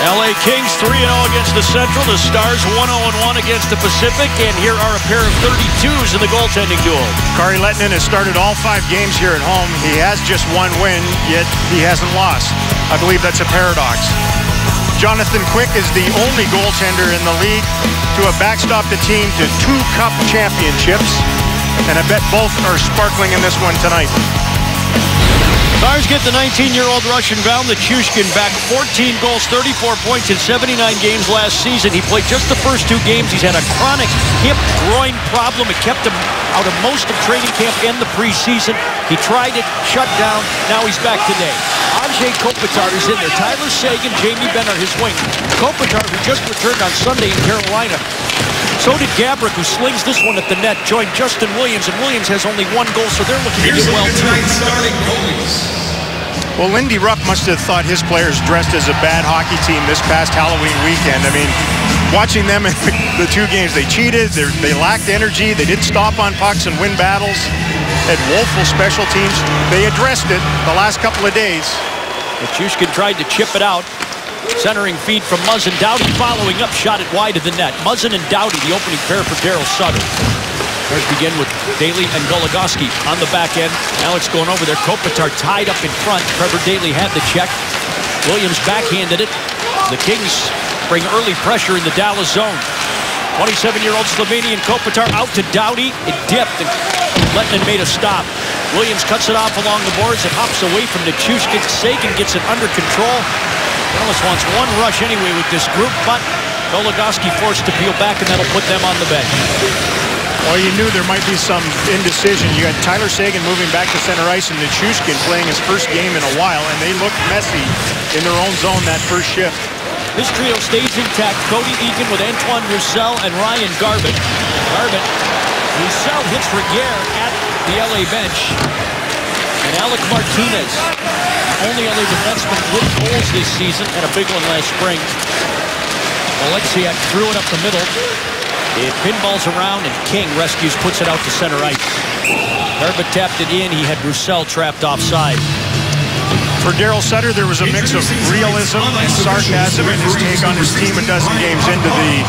LA Kings 3-0 against the Central. The Stars 1-0-1 against the Pacific. And here are a pair of 32s in the goaltending duel. Kari Lehtonen has started all 5 games here at home. He has just 1 win, yet he hasn't lost. I believe that's a paradox. Jonathan Quick is the only goaltender in the league to have backstopped the team to 2 cup championships. And I bet both are sparkling in this one tonight. Stars get the 19-year-old Russian Val Nichushkin back. 14 goals, 34 points in 79 games last season. He played just the first 2 games. He's had a chronic hip groin problem. It kept him out of most of training camp and the preseason. He tried it, shut down. Now he's back today. Andrzej Kopitar is in there. Tyler Seguin, Jamie Benn are his wing. Kopitar, who just returned on Sunday in Carolina. So did Gabrick, who slings this one at the net, joined Justin Williams, and Williams has only 1 goal, so they're looking to get well, too. Well, Lindy Rupp must have thought his players dressed as a bad hockey team this past Halloween weekend. I mean, watching them in the 2 games, they cheated, they lacked energy, they didn't stop on pucks and win battles, had woeful special teams. They addressed it the last couple of days. Nichushkin tried to chip it out. Centering feed from Muzzin. Doughty following up, shot it wide of the net. Muzzin and Doughty, the opening pair for Daryl Sutter. Let's begin with Daly and Goligoski on the back end. Alex going over there. Kopitar tied up in front. Trevor Daly had the check. Williams backhanded it. The Kings bring early pressure in the Dallas zone. 27-year-old Slovenian Kopitar out to Doughty. It dipped, and Lehtonen made a stop. Williams cuts it off along the boards. It hops away from Nichushkin. Seguin gets it under control. Dallas wants 1 rush anyway with this group, but Goligoski forced to peel back, and that'll put them on the bench. Well, you knew there might be some indecision. You had Tyler Seguin moving back to center ice and Nichushkin playing his first game in a while, and they looked messy in their own zone that first shift. This trio stays intact. Cody Eakin with Antoine Roussel and Ryan Garbutt. Roussel hits Reguer at the LA bench. And Alec Martinez, only other defenseman with goals this season and a big one last spring. Alexiak threw it up the middle. It pinballs around, and King rescues, puts it out to center ice. Garbutt tapped it in. He had Roussel trapped offside. For Daryl Sutter, there was a mix of realism and sarcasm in his take on his team a dozen games into the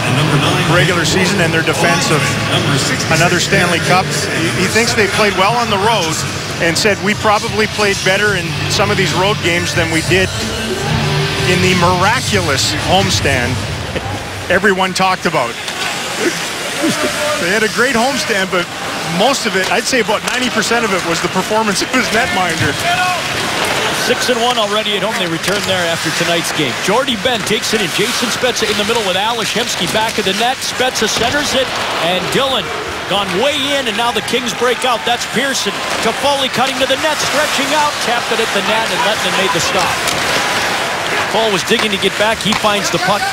regular season and their defense of another Stanley Cup. He thinks they played well on the road and said we probably played better in some of these road games than we did in the miraculous homestand everyone talked about. They had a great homestand, but most of it, I'd say about 90% of it, was the performance of his netminder. 6-1 already at home. They return there after tonight's game. Jordy Ben takes it in. Jason Spezza in the middle with Ales Hemsky back of the net. Spezza centers it, and Dillon gone way in, and now the Kings break out. That's Pearson. Toffoli cutting to the net, stretching out, tapped it at the net, and Lehtonen made the stop. Cole was digging to get back. He finds the puck.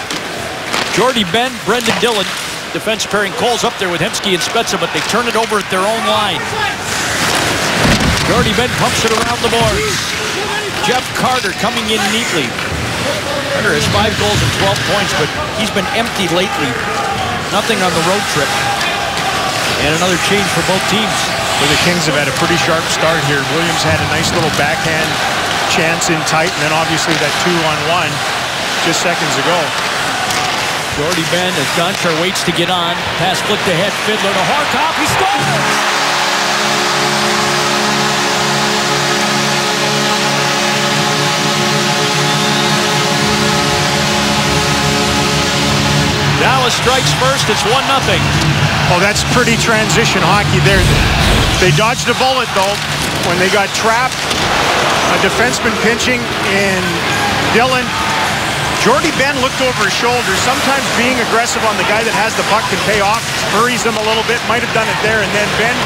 Jordy Ben, Brendan Dillon. Defense pairing. Cole's up there with Hemsky and Spezza, but they turn it over at their own line. Jordy Ben pumps it around the boards. Jeff Carter coming in neatly. Carter has 5 goals and 12 points, but he's been empty lately. Nothing on the road trip. And another change for both teams. Well, the Kings have had a pretty sharp start here. Williams had a nice little backhand chance in tight, and then obviously that 2-on-1 just seconds ago. Jordy Ben as Gonchar waits to get on. Pass flicked ahead. Fiddler to Horcoff. He scores! Dallas strikes first. It's 1-0. Oh, that's pretty transition hockey there. They dodged a bullet, though, when they got trapped. A defenseman pinching in Dillon. Jordy Ben looked over his shoulder. Sometimes being aggressive on the guy that has the puck can pay off. Hurries him a little bit. Might have done it there. And then Ben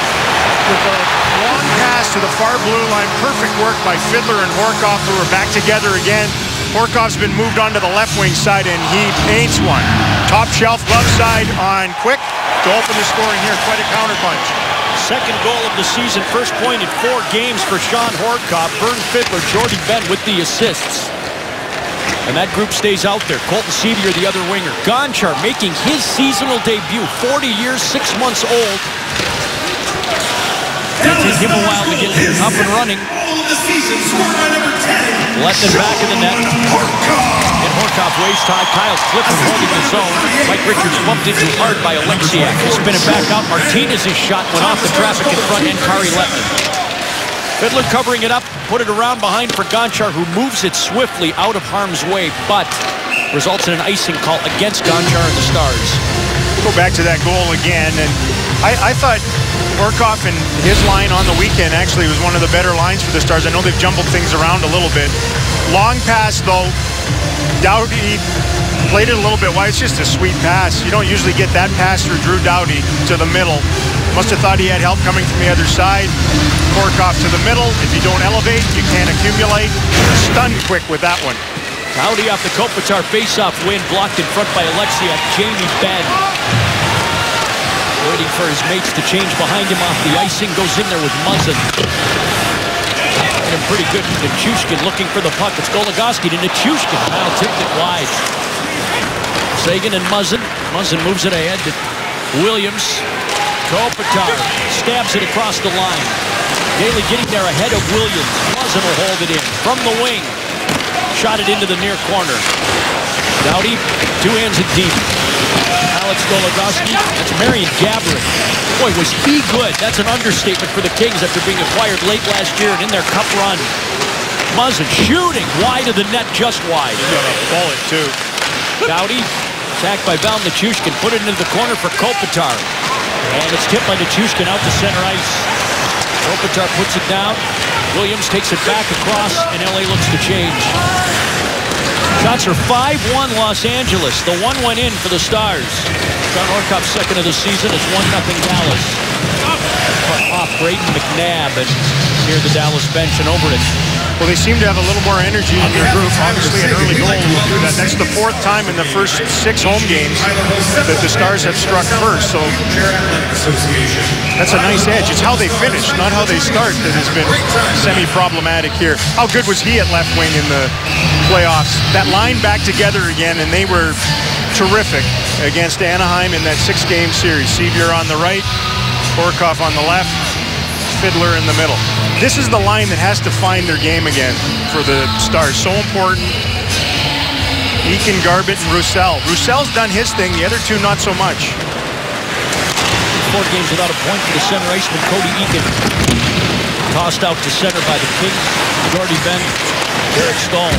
with a long pass to the far blue line. Perfect work by Fiddler and Horcoff, who are back together again. Horkoff's been moved onto the left wing side, and he paints one. Top shelf left side on Quick to open the scoring here. Quite a counterpunch. Second goal of the season. First point in 4 games for Sean Horcoff. Vern Fiddler, Jordy Ben with the assists. And that group stays out there. Colton Sevier, the other winger. Gonchar making his seasonal debut. 40 years, 6 months old. It'll take him a while to get up and running. All of the season, scored by number 10. Lehtonen back in the net. Horcoff. And Horkoff waist high. Kyle Clifford holding the zone. Mike Richards bumped into hard by Alexiak. He'll spin it back out. Martinez's shot went off the traffic in front and Kari Lettman. Fiddler covering it up. Put it around behind for Gonchar, who moves it swiftly out of harm's way, but results in an icing call against Gonchar and the Stars. Go back to that goal again, and I thought Horkoff and his line on the weekend actually was one of the better lines for the Stars. I know they've jumbled things around a little bit. Long pass, though. Doughty played it a little bit wide. It's just a sweet pass. You don't usually get that pass through Drew Doughty to the middle. Must have thought he had help coming from the other side. Horkoff to the middle. If you don't elevate, you can't accumulate. Stunned quick with that one. Doughty off the Kopitar face-off win, blocked in front by Alexiak. Jamie Benn waiting for his mates to change behind him off the icing. Goes in there with Muzzin. And pretty good. Nichushkin looking for the puck. It's Goligoski to Nichushkin. Kyle tipped it wide. Sagan and Muzzin. Muzzin moves it ahead to Williams. Kopitar stabs it across the line. Daly getting there ahead of Williams. Muzzin will hold it in from the wing. Shot it into the near corner. Doughty, two hands it deep. Alex Goligoski. That's Marian Gaborik. Boy, was he good. That's an understatement for the Kings after being acquired late last year and in their cup run. Muzzin shooting wide of the net, just wide. He got a bullet, too. Doughty, attacked by Val Nichushkin. Put it into the corner for Kopitar. And it's tipped by Nichushkin out to center ice. Kopitar puts it down. Williams takes it back across, and LA looks to change. Shots are 5-1 Los Angeles. The one went in for the Stars. John Horkoff's second of the season is 1-0 Dallas. Off Braden McNabb and near the Dallas bench and over it. Well, they seem to have a little more energy in their group. Obviously, an early goal will do that. That's the fourth time in the first 6 home games that the Stars have struck first. So that's a nice edge. It's how they finish, not how they start, that has been semi-problematic here. How good was he at left wing in the playoffs? That line back together again, and they were terrific against Anaheim in that 6-game series. Sevier on the right, Horkoff on the left, Fiddler in the middle. This is the line that has to find their game again for the Stars. So important. Eakin, Garbett, and Roussel. Roussel's done his thing. The other two, not so much. 4 games without a point for the center iceman, Cody Eakin. Tossed out to center by the Kings. Jordy Ben, Derek Stahl.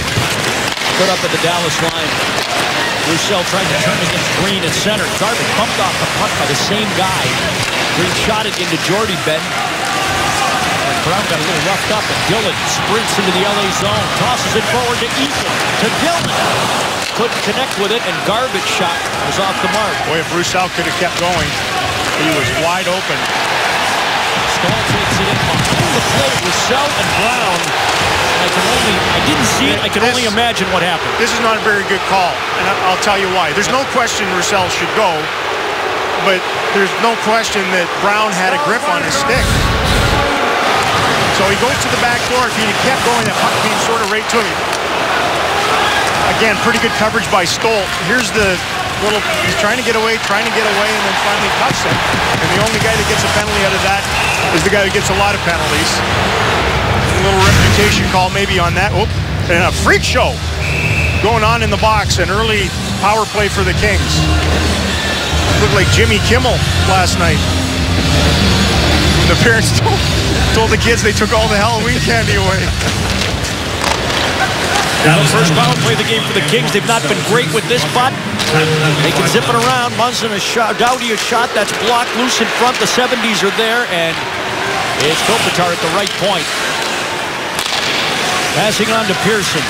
Put up at the Dallas line. Roussel tried to turn against Green at center. Garbett bumped off the puck by the same guy. Green shot it into Jordy Ben. Brown got a little roughed up, and Dillon sprints into the LA zone. Tosses it forward to Eakin. To Dillon. Couldn't connect with it, and Garbett's shot was off the mark. Boy, if Roussel could have kept going, he was wide open. Stahl takes it in behind the plate. Roussel and Brown. I didn't see it. I can only imagine what happened. This is not a very good call, and I'll tell you why. There's no question Roussel should go, but there's no question that Brown had a grip on his stick. So he goes to the back door. If he had kept going, that puck came sort of right to him. Again, pretty good coverage by Stoll. Here's the little, he's trying to get away, and then finally cuts him. And the only guy that gets a penalty out of that is the guy who gets a lot of penalties. A little reputation call maybe on that. Oh, and a freak show going on in the box. An early power play for the Kings. Looked like Jimmy Kimmel last night. The parents told the kids they took all the Halloween candy away. Now the first power play of the game for the Kings. They've not been great with this, but they can zip it around. Muzzin a shot, Doughty a shot that's blocked loose in front. The 70s are there, and it's Kopitar at the right point. Passing on to Pearson.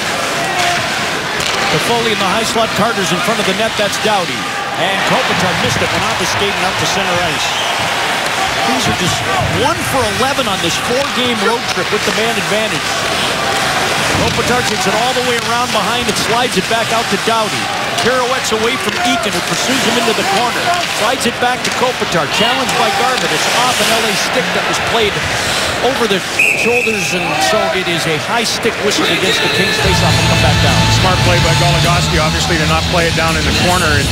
To Foley in the high slot. Carter's in front of the net. That's Doughty. And Kopitar missed it. Went off the skate and out to center ice. These are just 1 for 11 on this 4-game road trip with the man advantage. Kopitar takes it all the way around behind and slides it back out to Doughty. Pirouettes away from Eakin, who pursues him into the corner. Slides it back to Kopitar. Challenged by Garbett. It's off an LA stick that was played over the shoulders, and so it is a high stick whistle against the Kings. Face-off and come back down. Smart play by Goligoski, obviously, to not play it down in the corner. And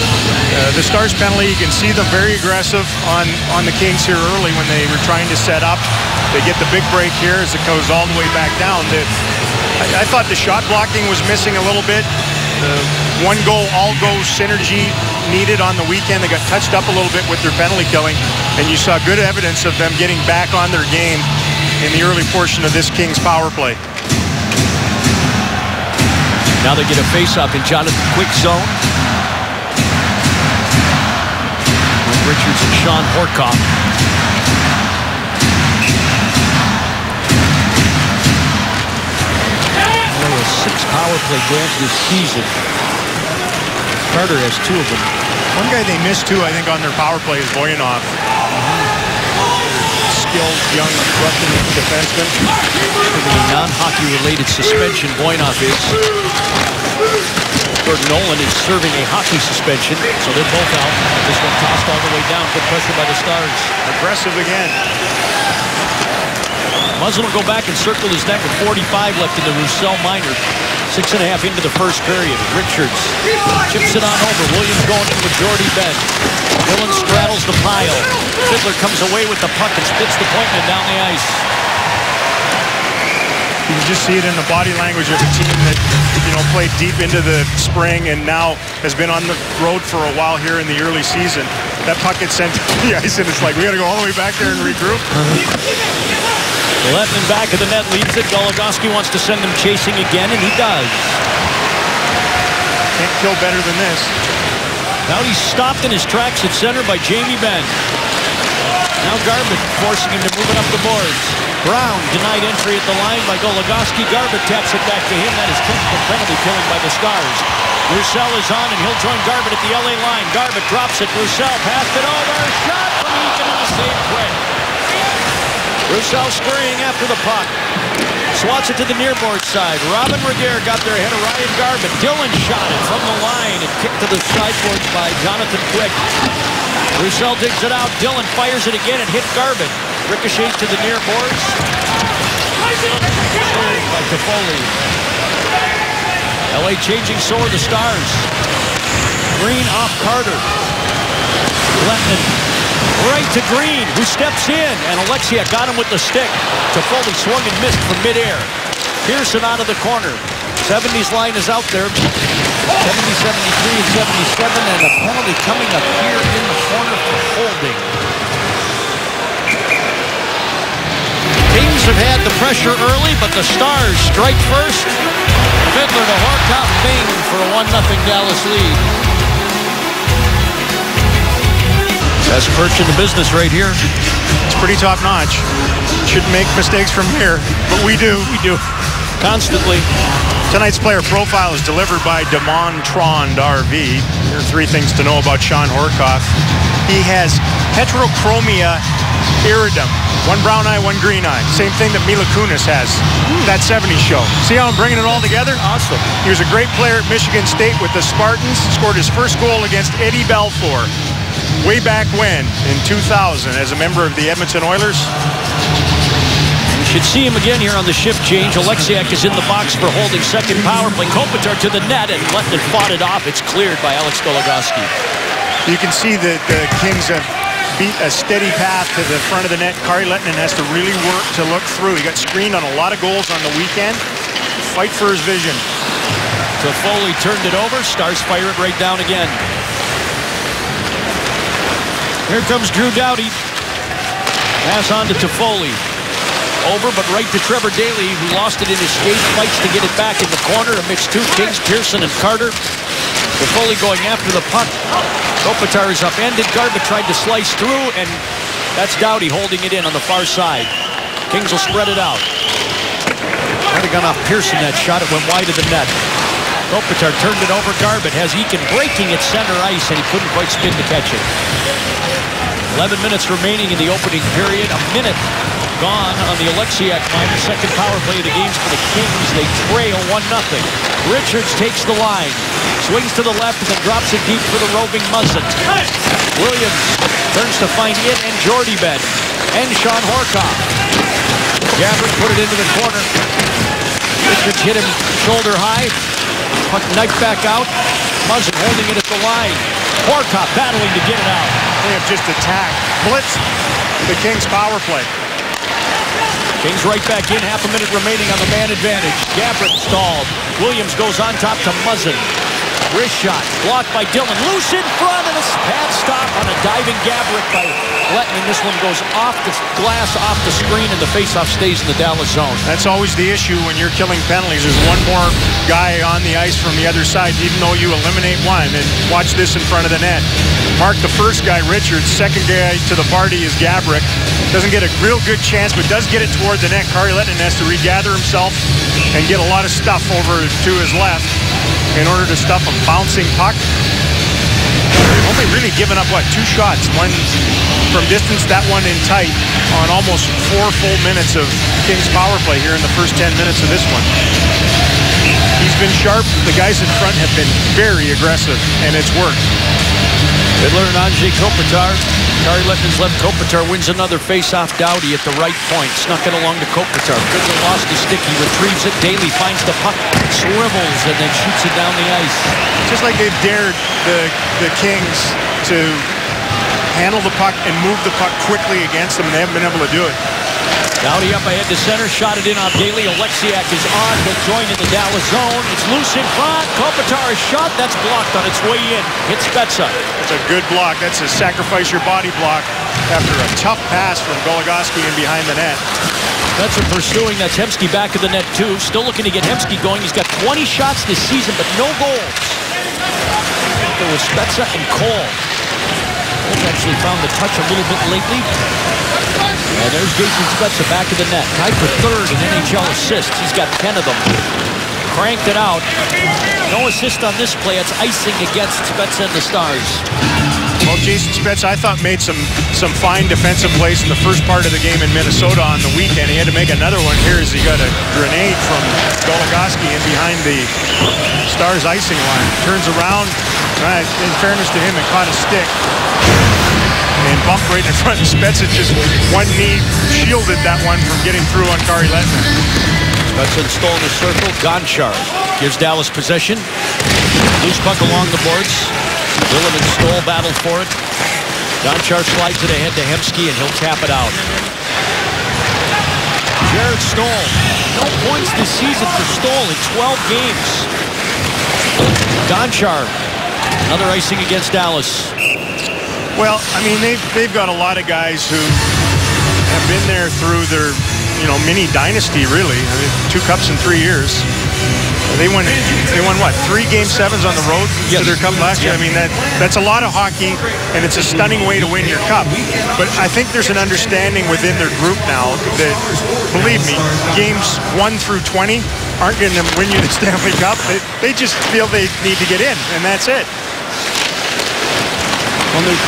the Stars penalty, you can see them very aggressive on the Kings here early when they were trying to set up. They get the big break here as it goes all the way back down. I thought the shot blocking was missing a little bit. The one goal, all goal synergy needed on the weekend. They got touched up a little bit with their penalty killing, and you saw good evidence of them getting back on their game in the early portion of this Kings power play. Now they get a face-off in Jonathan Quick's zone. Richards and Sean Horcoff. Only has 6 power play goals this season. Carter has 2 of them. One guy they missed too, I think, on their power play is Voyanov. Skilled young Russian defenseman. A non-hockey related suspension Voyanov is. Gordon Nolan is serving a hockey suspension, so they're both out. This one tossed all the way down. Good pressure by the Stars. Aggressive again. Muzzin will go back and circle his net with 45 left in the Roussel minor. 6.5 into the first period. Richards chips it on over. Williams going in with Jordy Benn. Dillon straddles the pile. Fiddler comes away with the puck and spits the point man down the ice. You can just see it in the body language of a team that, played deep into the spring and now has been on the road for a while here in the early season. That puck gets sent to the ice and it's like, we got to go all the way back there and regroup. Lettman back of the net leads it. Goligoski wants to send him chasing again, and he does. Can't kill better than this. Now he's stopped in his tracks at center by Jamie Benn. Now Garbutt forcing him to move it up the boards. Brown denied entry at the line by Goligoski. Garbutt taps it back to him. That is technical penalty killing by the Stars. Roussel is on, and he'll join Garbutt at the LA line. Garbutt drops it. Roussel passed it over. Shot from Eakin and a save quick. Roussel scurrying after the puck. Swats it to the near board side. Robin Regehr got there ahead of Ryan Garbutt. Dillon shot it from the line and kicked to the sideboards by Jonathan Quick. Roussel digs it out. Dillon fires it again and hit Garbutt. Ricochets to the near boards. By Toffoli. LA changing, so are the Stars. Green off Carter. Lettman right to Green, who steps in, and Alexiak got him with the stick. Toffoli swung and missed from midair. Pearson out of the corner. 70s line is out there. 70, 73, and 77, and a penalty coming up here in the corner for holding. Kings have had the pressure early, but the Stars strike first. Fiddler to Horcoff, Bing for a 1-0 Dallas lead. Best perch in the business right here. It's pretty top-notch. Shouldn't make mistakes from here, but we do. We do. Constantly. Tonight's player profile is delivered by Damon Trond RV. There are 3 things to know about Sean Horcoff. He has heterochromia iridum. 1 brown eye, 1 green eye. Same thing that Mila Kunis has. That 70s show. See how I'm bringing it all together? Awesome. He was a great player at Michigan State with the Spartans. Scored his first goal against Eddie Balfour way back when, in 2000, as a member of the Edmonton Oilers. We should see him again here on the shift change. Alexiak is in the box for holding second power play. Kopitar to the net, and Lettman fought it off. It's cleared by Alex Goligoski. You can see that the Kings have beat a steady path to the front of the net. Kari Lettinen has to really work to look through. He got screened on a lot of goals on the weekend. Fight for his vision. Toffoli turned it over. Stars fire it right down again. Here comes Drew Doughty. Pass on to Toffoli. Over, but right to Trevor Daley, who lost it in his skate. Fights to get it back in the corner amidst 2 Kings, Pearson and Carter. Toffoli going after the puck. Kopitar is upended. Garbutt tried to slice through, and that's Doughty holding it in on the far side. Kings will spread it out. Might have gone off Pearson, that shot. It went wide of the net. Kopitar turned it over. Garbutt has Eakin breaking at center ice, and he couldn't quite spin to catch it. 11 minutes remaining in the opening period. A minute gone on the Alexiak line. The second power play of the games for the Kings. They trail 1-0. Richards takes the line. Swings to the left and then drops it deep for the roving Muzzin. Williams turns to find it and Jordy Benn. And Sean Horcoff. Gabbard put it into the corner. Richards hit him shoulder high. Puck knifed back out. Muzzin holding it at the line. Horcoff battling to get it out. They have just attacked, blitzed the Kings power play. Kings right back in, half a minute remaining on the man advantage. Gabbard stalled. Williams goes on top to Muzzin. Wrist shot blocked by Dillon. Loose in front and a pad stop on a diving Gaborik by Letton. And this one goes off the glass, off the screen, and the faceoff stays in the Dallas zone. That's always the issue when you're killing penalties. There's one more guy on the ice from the other side, even though you eliminate one. And watch this in front of the net. Mark the first guy, Richards. Second guy to the party is Gaborik. Doesn't get a real good chance, but does get it toward the net. Kari Letton has to regather himself and get a lot of stuff over to his left in order to stuff a bouncing puck. Only really given up, what, 2 shots? One from distance, that one in tight on almost 4 full minutes of Kings power play here in the first 10 minutes of this one. He's been sharp. The guys in front have been very aggressive, and it's worked. Fiddler and Andrzej Kopitar. Kari Letton's left. Kopitar wins another face-off. Doughty at the right point. Snuck it along to Kopitar. Fiddler lost his stick. He retrieves it. Daly finds the puck, swivels, and then shoots it down the ice. Just like they've dared the Kings to handle the puck and move the puck quickly against them, and they haven't been able to do it. Doughty up ahead to center, shot it in on Daly. Oleksiak is on, he'll join in the Dallas zone. It's loose in front. Kopitar is shot. That's blocked on its way in. Hits Spezza. That's a good block. That's a sacrifice your body block after a tough pass from Goligoski in behind the net. Spezza pursuing. That's Hemsky back of the net too. Still looking to get Hemsky going. He's got 20 shots this season, but no goals. There was Spezza and Cole. Cole's actually found the touch a little bit lately. And there's Jason Spezza back of the net. Tied for 3rd in NHL assists. He's got 10 of them. Cranked it out. No assist on this play. It's icing against Spezza and the Stars. Well, Jason Spezza, I thought, made some fine defensive plays in the first part of the game in Minnesota on the weekend. He had to make another one here as he got a grenade from Goligoski in behind the Stars icing line. Turns around. In fairness to him, it caught a stick and bumped right in front of Spezza. Just one knee shielded that one from getting through on Kari Letton. Spezza installed in the circle. Gonchar gives Dallas possession. Loose puck along the boards. Dillon and Stoll battle for it. Gonchar slides it ahead to Hemsky, and he'll tap it out. Jared Stoll. No points this season for Stoll in 12 games. Gonchar. Another icing against Dallas. Well, I mean, they've got a lot of guys who have been there through their, mini dynasty, really. I mean, 2 cups in 3 years. They won what, 3 Game 7s on the road to their cup last year? I mean, that's a lot of hockey, and it's a stunning way to win your cup. But I think there's an understanding within their group now that, believe me, games 1 through 20 aren't going to win you the Stanley Cup. They just feel they need to get in, and that's it. Well, they've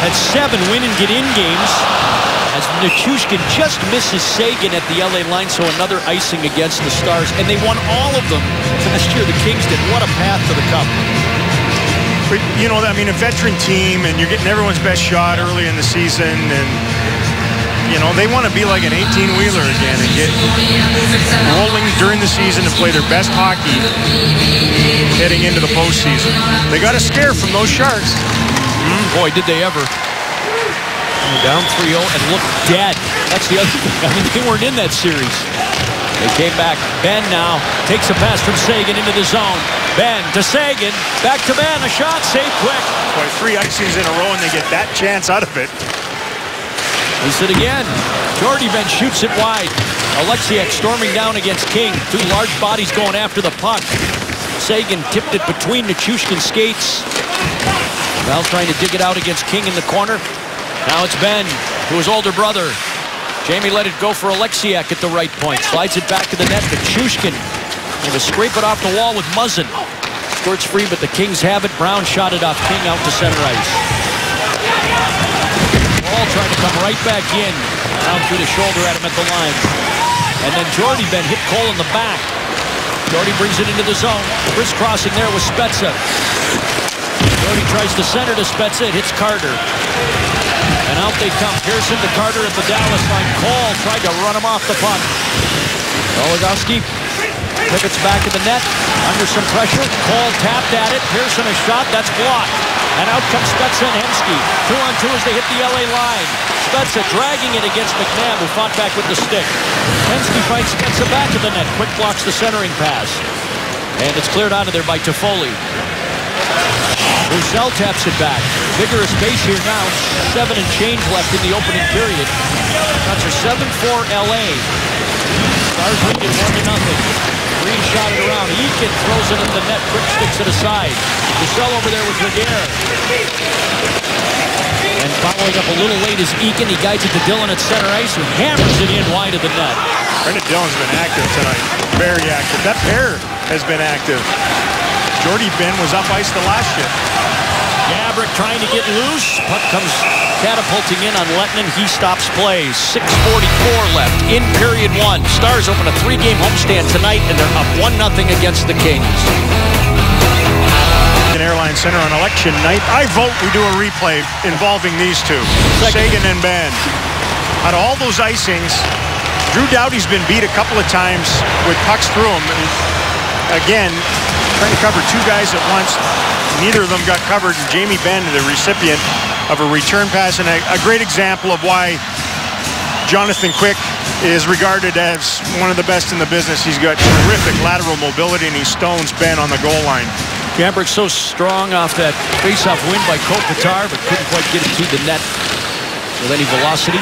had 7 win and get in games as Nichushkin just misses Sagan at the LA line, so another icing against the Stars. And they won all of them last year. The Kings did. What a path to the cup. But, I mean, a veteran team, and you're getting everyone's best shot early in the season, and, they want to be like an 18-wheeler again and get rolling during the season to play their best hockey heading into the postseason. They got a scare from those Sharks. Boy, did they ever. Down 3-0 and look dead. That's the other thing. I mean, they weren't in that series. They came back. Ben now takes a pass from Sagan into the zone. Ben to Sagan. Back to Ben. A shot. Save quick. Boy, 3 icings in a row, and they get that chance out of it. He's it again. Jordy Ben shoots it wide. Oleksiak storming down against King. 2 large bodies going after the puck. Sagan tipped it between Nichushkin's skates. Val trying to dig it out against King in the corner. Now it's Ben to his older brother. Jamie let it go for Oleksiak at the right point. Slides it back to the net. Nichushkin going to scrape it off the wall with Muzzin. Squirts free, but the Kings have it. Brown shot it off King out to center ice. Ball trying to come right back in. Down through the shoulder at him at the line. And then Jordy Ben hit Cole in the back. Jordy brings it into the zone. Crisscrossing there with Spezza. Jordy tries to center to Spezza. It hits Carter. And out they come. Pearson to Carter at the Dallas line. Cole tried to run him off the puck. Goligoski pivots back in the net. Under some pressure. Cole tapped at it. Pearson a shot. That's blocked. And out comes Spezza and Hemsky. 2-on-2 as they hit the LA line. Spezza dragging it against McNabb, who fought back with the stick. Hemsky fights Spezza back to the net. Quick blocks the centering pass. And it's cleared out of there by Toffoli. Roussel taps it back. Vigorous pace here now. 7 and change left in the opening period. That's a 7-4 LA. Stars lead it 1-0. Green shot it around. Eakin throws it at the net. Quick sticks it aside. Roussel over there with Laguerre. And following up a little late is Eakin. He guides it to Dillon at center ice, who hammers it in wide of the net. Brendan Dillon's been active tonight. Very active. That pair has been active. Jordy Ben was up ice the last shift. Gaborik trying to get loose. Puck comes catapulting in on Lettinen. He stops plays. 6:44 left in period 1. Stars open a 3-game homestand tonight, and they're up 1-0 against the Kings. Airline Center on election night. I vote we do a replay involving these two, Seguin and Ben. Out of all those icings, Drew Doughty's been beat a couple of times with pucks through him. Again, trying to cover 2 guys at once. Neither of them got covered. And Jamie Benn, the recipient of a return pass, and a great example of why Jonathan Quick is regarded as one of the best in the business. He's got terrific lateral mobility, and he stones Ben on the goal line. Gaborik so strong off that face-off win by Kopitar, but couldn't quite get it to the net with any velocity.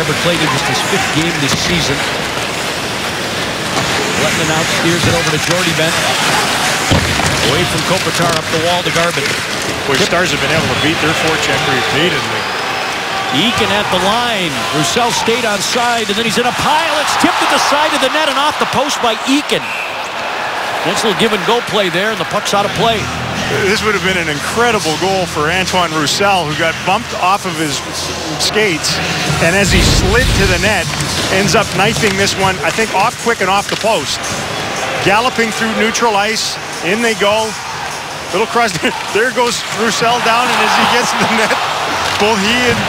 Ever played in just his 5th game this season. Lettinen out, steers it over to Jordy Ben. Away from Kopitar, up the wall to Garvin. Boy, Stars have been able to beat their forecheck repeatedly. Eakin at the line. Roussel stayed on side, and then he's in a pile. It's tipped at the side of the net and off the post by Eakin. Nice little give-and-go play there, and the puck's out of play. This would have been an incredible goal for Antoine Roussel, who got bumped off of his skates, and as he slid to the net, ends up knifing this one, I think, off Quick and off the post. Galloping through neutral ice, in they go. Little cross, there goes Roussel down, and as he gets to the net, both he and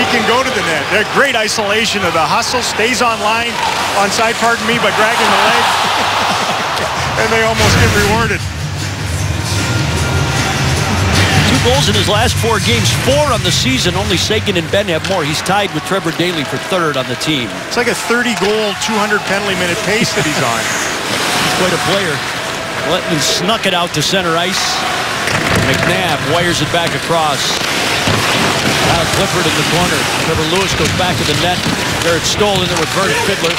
Eakin go to the net. They're great isolation of the hustle, stays on line, onside, pardon me, by dragging the leg. And they almost get rewarded. 2 goals in his last 4 games, 4 on the season. Only Seguin and Ben have more. He's tied with Trevor Daley for 3rd on the team. It's like a 30-goal, 200 penalty minute pace that he's on. He's quite a player. Lettinen snuck it out to center ice. McNabb wires it back across. Kyle Clifford in the corner. Trevor Lewis goes back to the net. Garrett Stoll in there with Vernon Fiddler.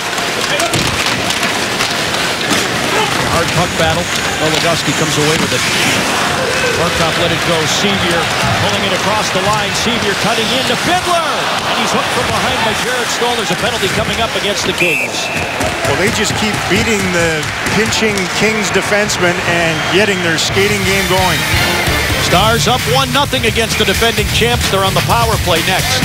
Hard puck battle. Goligoski comes away with it. Barkov let it go. Sevier pulling it across the line. Sevier cutting into Fiddler. And he's hooked from behind by Garrett Stoll. There's a penalty coming up against the Kings. Well, they just keep beating the pinching Kings defensemen and getting their skating game going. Stars up 1-0 against the defending champs. They're on the power play next.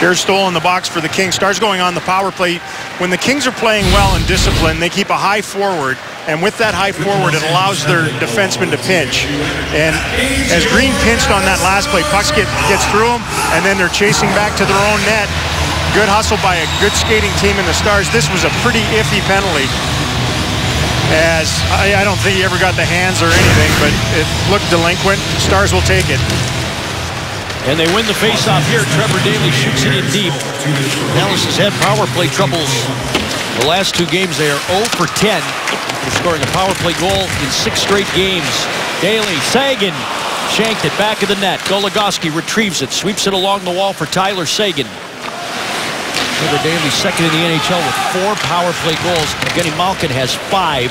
Garrett Stoll in the box for the Kings. Stars going on the power play. When the Kings are playing well and disciplined, they keep a high forward. And with that high forward, it allows their defensemen to pinch. And as Green pinched on that last play, pucks gets through them, and then they're chasing back to their own net. Good hustle by a good skating team in the Stars. This was a pretty iffy penalty, as I don't think he ever got the hands or anything, but it looked delinquent. Stars will take it. And they win the faceoff here. Trevor Daley shoots it in deep. Dallas has had power play troubles. The last 2 games, they are 0 for 10. They're scoring a power play goal in 6 straight games. Daley, Seguin, shanked it back of the net. Goligoski retrieves it, sweeps it along the wall for Tyler Seguin. Trevor Daley second in the NHL with 4 power play goals. Evgeny Malkin has 5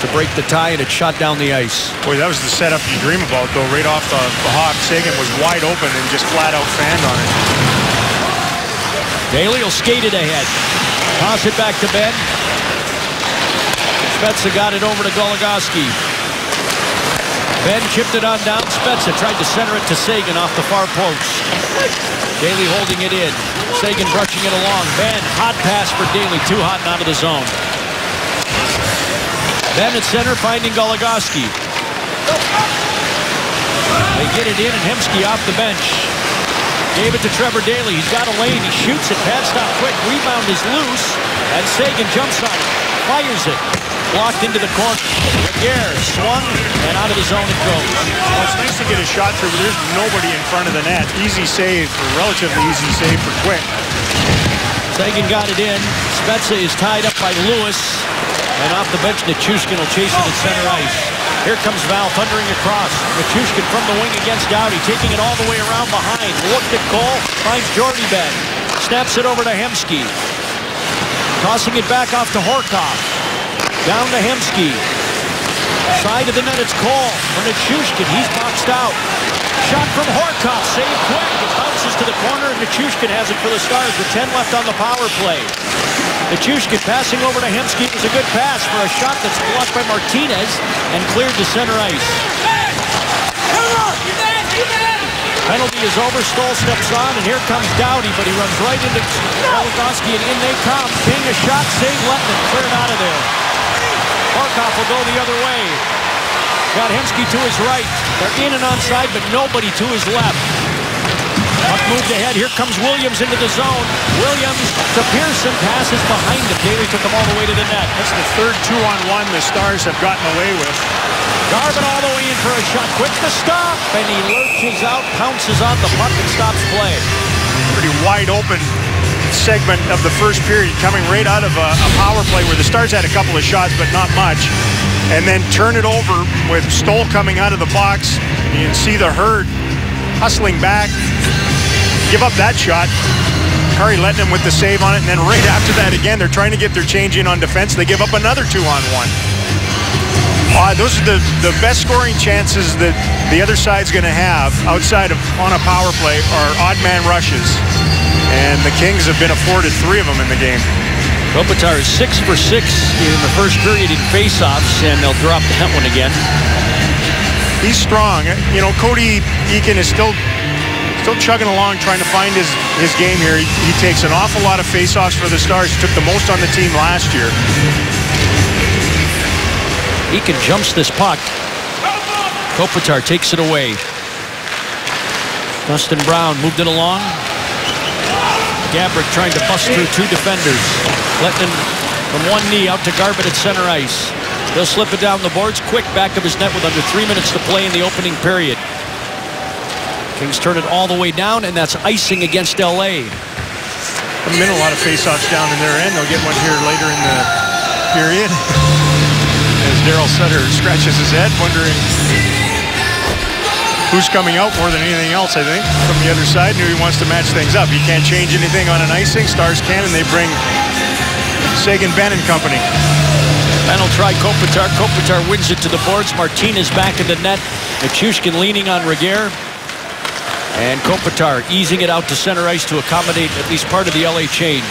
to break the tie, and it shot down the ice. Boy, that was the setup you dream about, though. Right off the hop, Seguin was wide open and just flat out fanned on it. Daley will skate it ahead. Toss it back to Ben. Spezza got it over to Goligoski. Ben chipped it on down. Spezza tried to center it to Seguin off the far post. Daley holding it in. Seguin brushing it along. Ben, hot pass for Daley. Too hot and out of the zone. Ben at center, finding Goligoski. They get it in, and Hemsky off the bench. Gave it to Trevor Daley. He's got a lane. He shoots it. Pad stop quick. Rebound is loose. And Seguin jumps on it. Fires it. Blocked into the corner. Laguerre swung, and out of the zone it goes. Well, it's nice to get a shot through, but there's nobody in front of the net. Easy save, or relatively easy save for Quick. Seguin got it in. Spezza is tied up by Lewis. And off the bench, Nichushkin will chase it at center ice. Here comes Val thundering across. Nichushkin from the wing against Doughty, taking it all the way around behind. Looked at Cole, finds Jordy Ben. Snaps it over to Hemsky. Tossing it back off to Horkoff. Down to Hemsky. Side of the net, it's Cole. For Nichushkin, he's boxed out. Shot from Horkoff, save quick. It bounces to the corner, and Nichushkin has it for the Stars with 10 left on the power play. Nichushkin passing over to Hemsky. It was a good pass for a shot that's blocked by Martinez and cleared to center ice. Penalty is over. Stoll steps on, and here comes Doughty, but he runs right into Goligoski, and in they come. King a shot, save Lettman, cleared out of there. Horkoff will go the other way. Got Hemsky to his right. They're in and onside, but nobody to his left. Puck moved ahead. Here comes Williams into the zone. Williams to Pearson. Passes behind him. Daly took him all the way to the net. That's the third 2-on-1 the Stars have gotten away with. Garvin all the way in for a shot. Quick to stop. And he lurches out, pounces on the puck, and stops play. Pretty wide open segment of the first period coming right out of a power play where the Stars had a couple of shots, but not much. And then turn it over with Stoll coming out of the box. You can see the herd hustling back. Give up that shot. Kari Lettinen with the save on it, and then right after that again, they're trying to get their change in on defense. They give up another 2-on-1. Those are the best scoring chances that the other side's going to have outside of on a power play are odd man rushes. And the Kings have been afforded 3 of them in the game. Kopitar is 6 for 6 in the first period in faceoffs, and they'll drop that one again. He's strong. You know, Cody Eakin is still chugging along, trying to find his game here. He takes an awful lot of faceoffs for the Stars. He took the most on the team last year. Eakin jumps this puck. Kopitar takes it away. Dustin Brown moved it along. Gabrick trying to bust through 2 defenders. Lettinen from one knee out to Garbutt at center ice. They'll slip it down the boards quick back of his net with under 3 minutes to play in the opening period. Kings turn it all the way down, and that's icing against LA. There've been a lot of faceoffs down in their end. They'll get one here later in the period. As Daryl Sutter scratches his head, wondering who's coming out more than anything else, I think, from the other side. Knew he wants to match things up. He can't change anything on an icing. Stars can, and they bring Sagan Ben and company. Ben will try Kopitar. Kopitar wins it to the boards. Martinez back in the net. Nichushkin leaning on Reguer. And Kopitar easing it out to center ice to accommodate at least part of the LA change.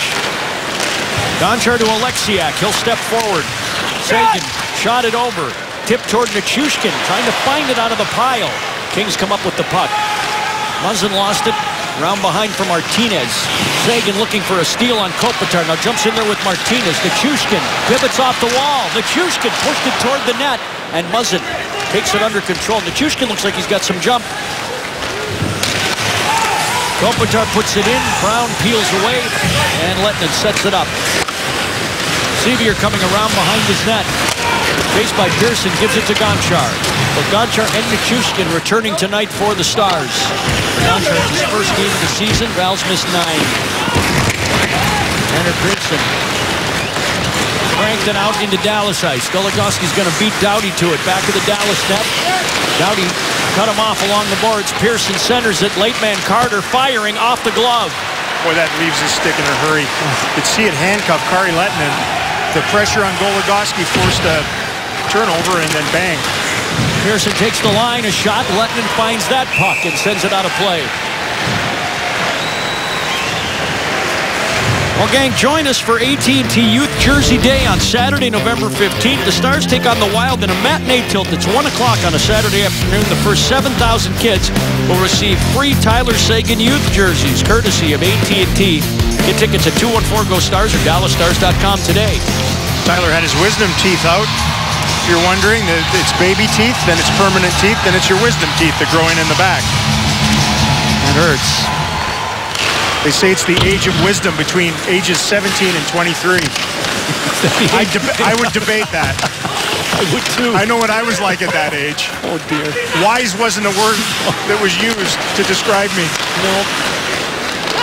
Gonchar to Alexiak. He'll step forward. Sagan shot it over. Tip toward Nichushkin. Trying to find it out of the pile. Kings come up with the puck. Muzzin lost it. Round behind for Martinez. Sagan looking for a steal on Kopitar. Now jumps in there with Martinez. Nichushkin pivots off the wall. Nichushkin pushed it toward the net. And Muzzin takes it under control. Nichushkin looks like he's got some jump. Kopitar puts it in. Brown peels away. And Lettinen sets it up. Sevier coming around behind his net. Faced by Pearson, gives it to Gonchar. But Gonchar and Nichushkin returning tonight for the Stars. Gonchar, it's his first game of the season. Val's missed 9. Tanner Pearson cranked it out into Dallas ice. Goligoski's going to beat Doughty to it. Back of the Dallas net. Doughty cut him off along the boards. Pearson centers it. Late man Carter firing off the glove. Boy, that leaves his stick in a hurry. You could see it handcuff Kari Lettinen. The pressure on Goligoski forced a turnover, and then bang. Pearson takes the line, a shot. Lettinen finds that puck and sends it out of play. Well, gang, join us for AT&T Youth Jersey Day on Saturday, November 15th. The Stars take on the Wild in a matinee tilt. It's 1 o'clock on a Saturday afternoon. The first 7,000 kids will receive free Tyler Sagan Youth jerseys, courtesy of AT&T. Get tickets at 214-GO-STARS or DallasStars.com today. Tyler had his wisdom teeth out. If you're wondering, it's baby teeth, then it's permanent teeth, then it's your wisdom teeth that grow in the back. That hurts. They say it's the age of wisdom between ages 17 and 23. I would debate that. I would too. I know what I was like at that age. Oh, dear. Wise wasn't a word that was used to describe me. No.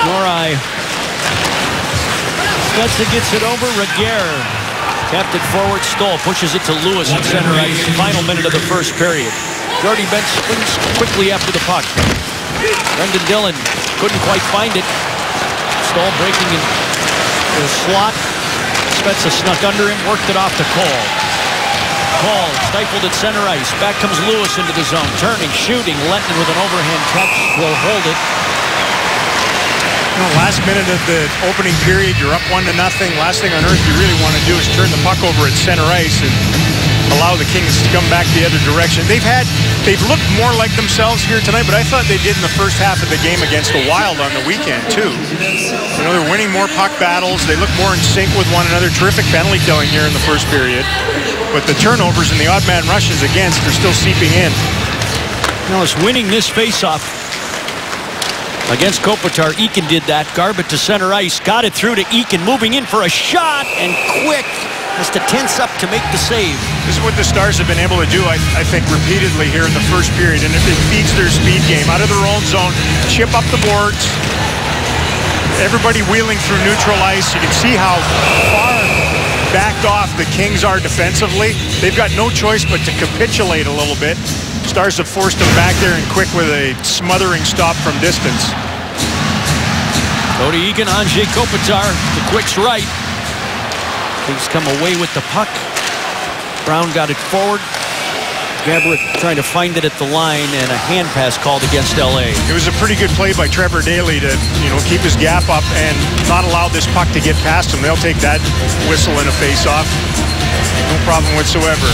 Nor I. Stetson gets it over. Reguer Tapped it forward. Stoll pushes it to Lewis in center ice. Final minute of the first period. Jordie Benn spins quickly after the puck. Brendan Dillon couldn't quite find it. Stoll breaking in the slot. Spezza snuck under him, worked it off to Cole. Cole stifled at center ice. Back comes Lewis into the zone. Turning, shooting. Letton with an overhand touch will hold it. Last minute of the opening period, you're up 1-0. Last thing on earth you really want to do is turn the puck over at center ice and allow the Kings to come back the other direction. They've looked more like themselves here tonight, but I thought they did in the first half of the game against the Wild on the weekend too. They're winning more puck battles. They look more in sync with one another. Terrific penalty killing here in the first period. But the turnovers and the odd man rushes against are still seeping in. Dallas winning this faceoff against Kopitar. Eakin did that. Garbutt to center ice. Got it through to Eakin. Moving in for a shot. And quick. Has to tense up to make the save. This is what the Stars have been able to do, I think, repeatedly here in the first period. And it feeds their speed game. Out of their own zone. Chip up the boards. Everybody wheeling through neutral ice. You can see how far backed off the Kings are defensively. They've got no choice but to capitulate a little bit. Stars have forced them back there and quick with a smothering stop from distance. Cody Eakin, Anze Kopitar. The quick's right. Kings come away with the puck. Brown got it forward. Gaborik trying to find it at the line, and a hand pass called against LA. It was a pretty good play by Trevor Daley to, keep his gap up and not allow this puck to get past him. They'll take that whistle in a face-off. No problem whatsoever.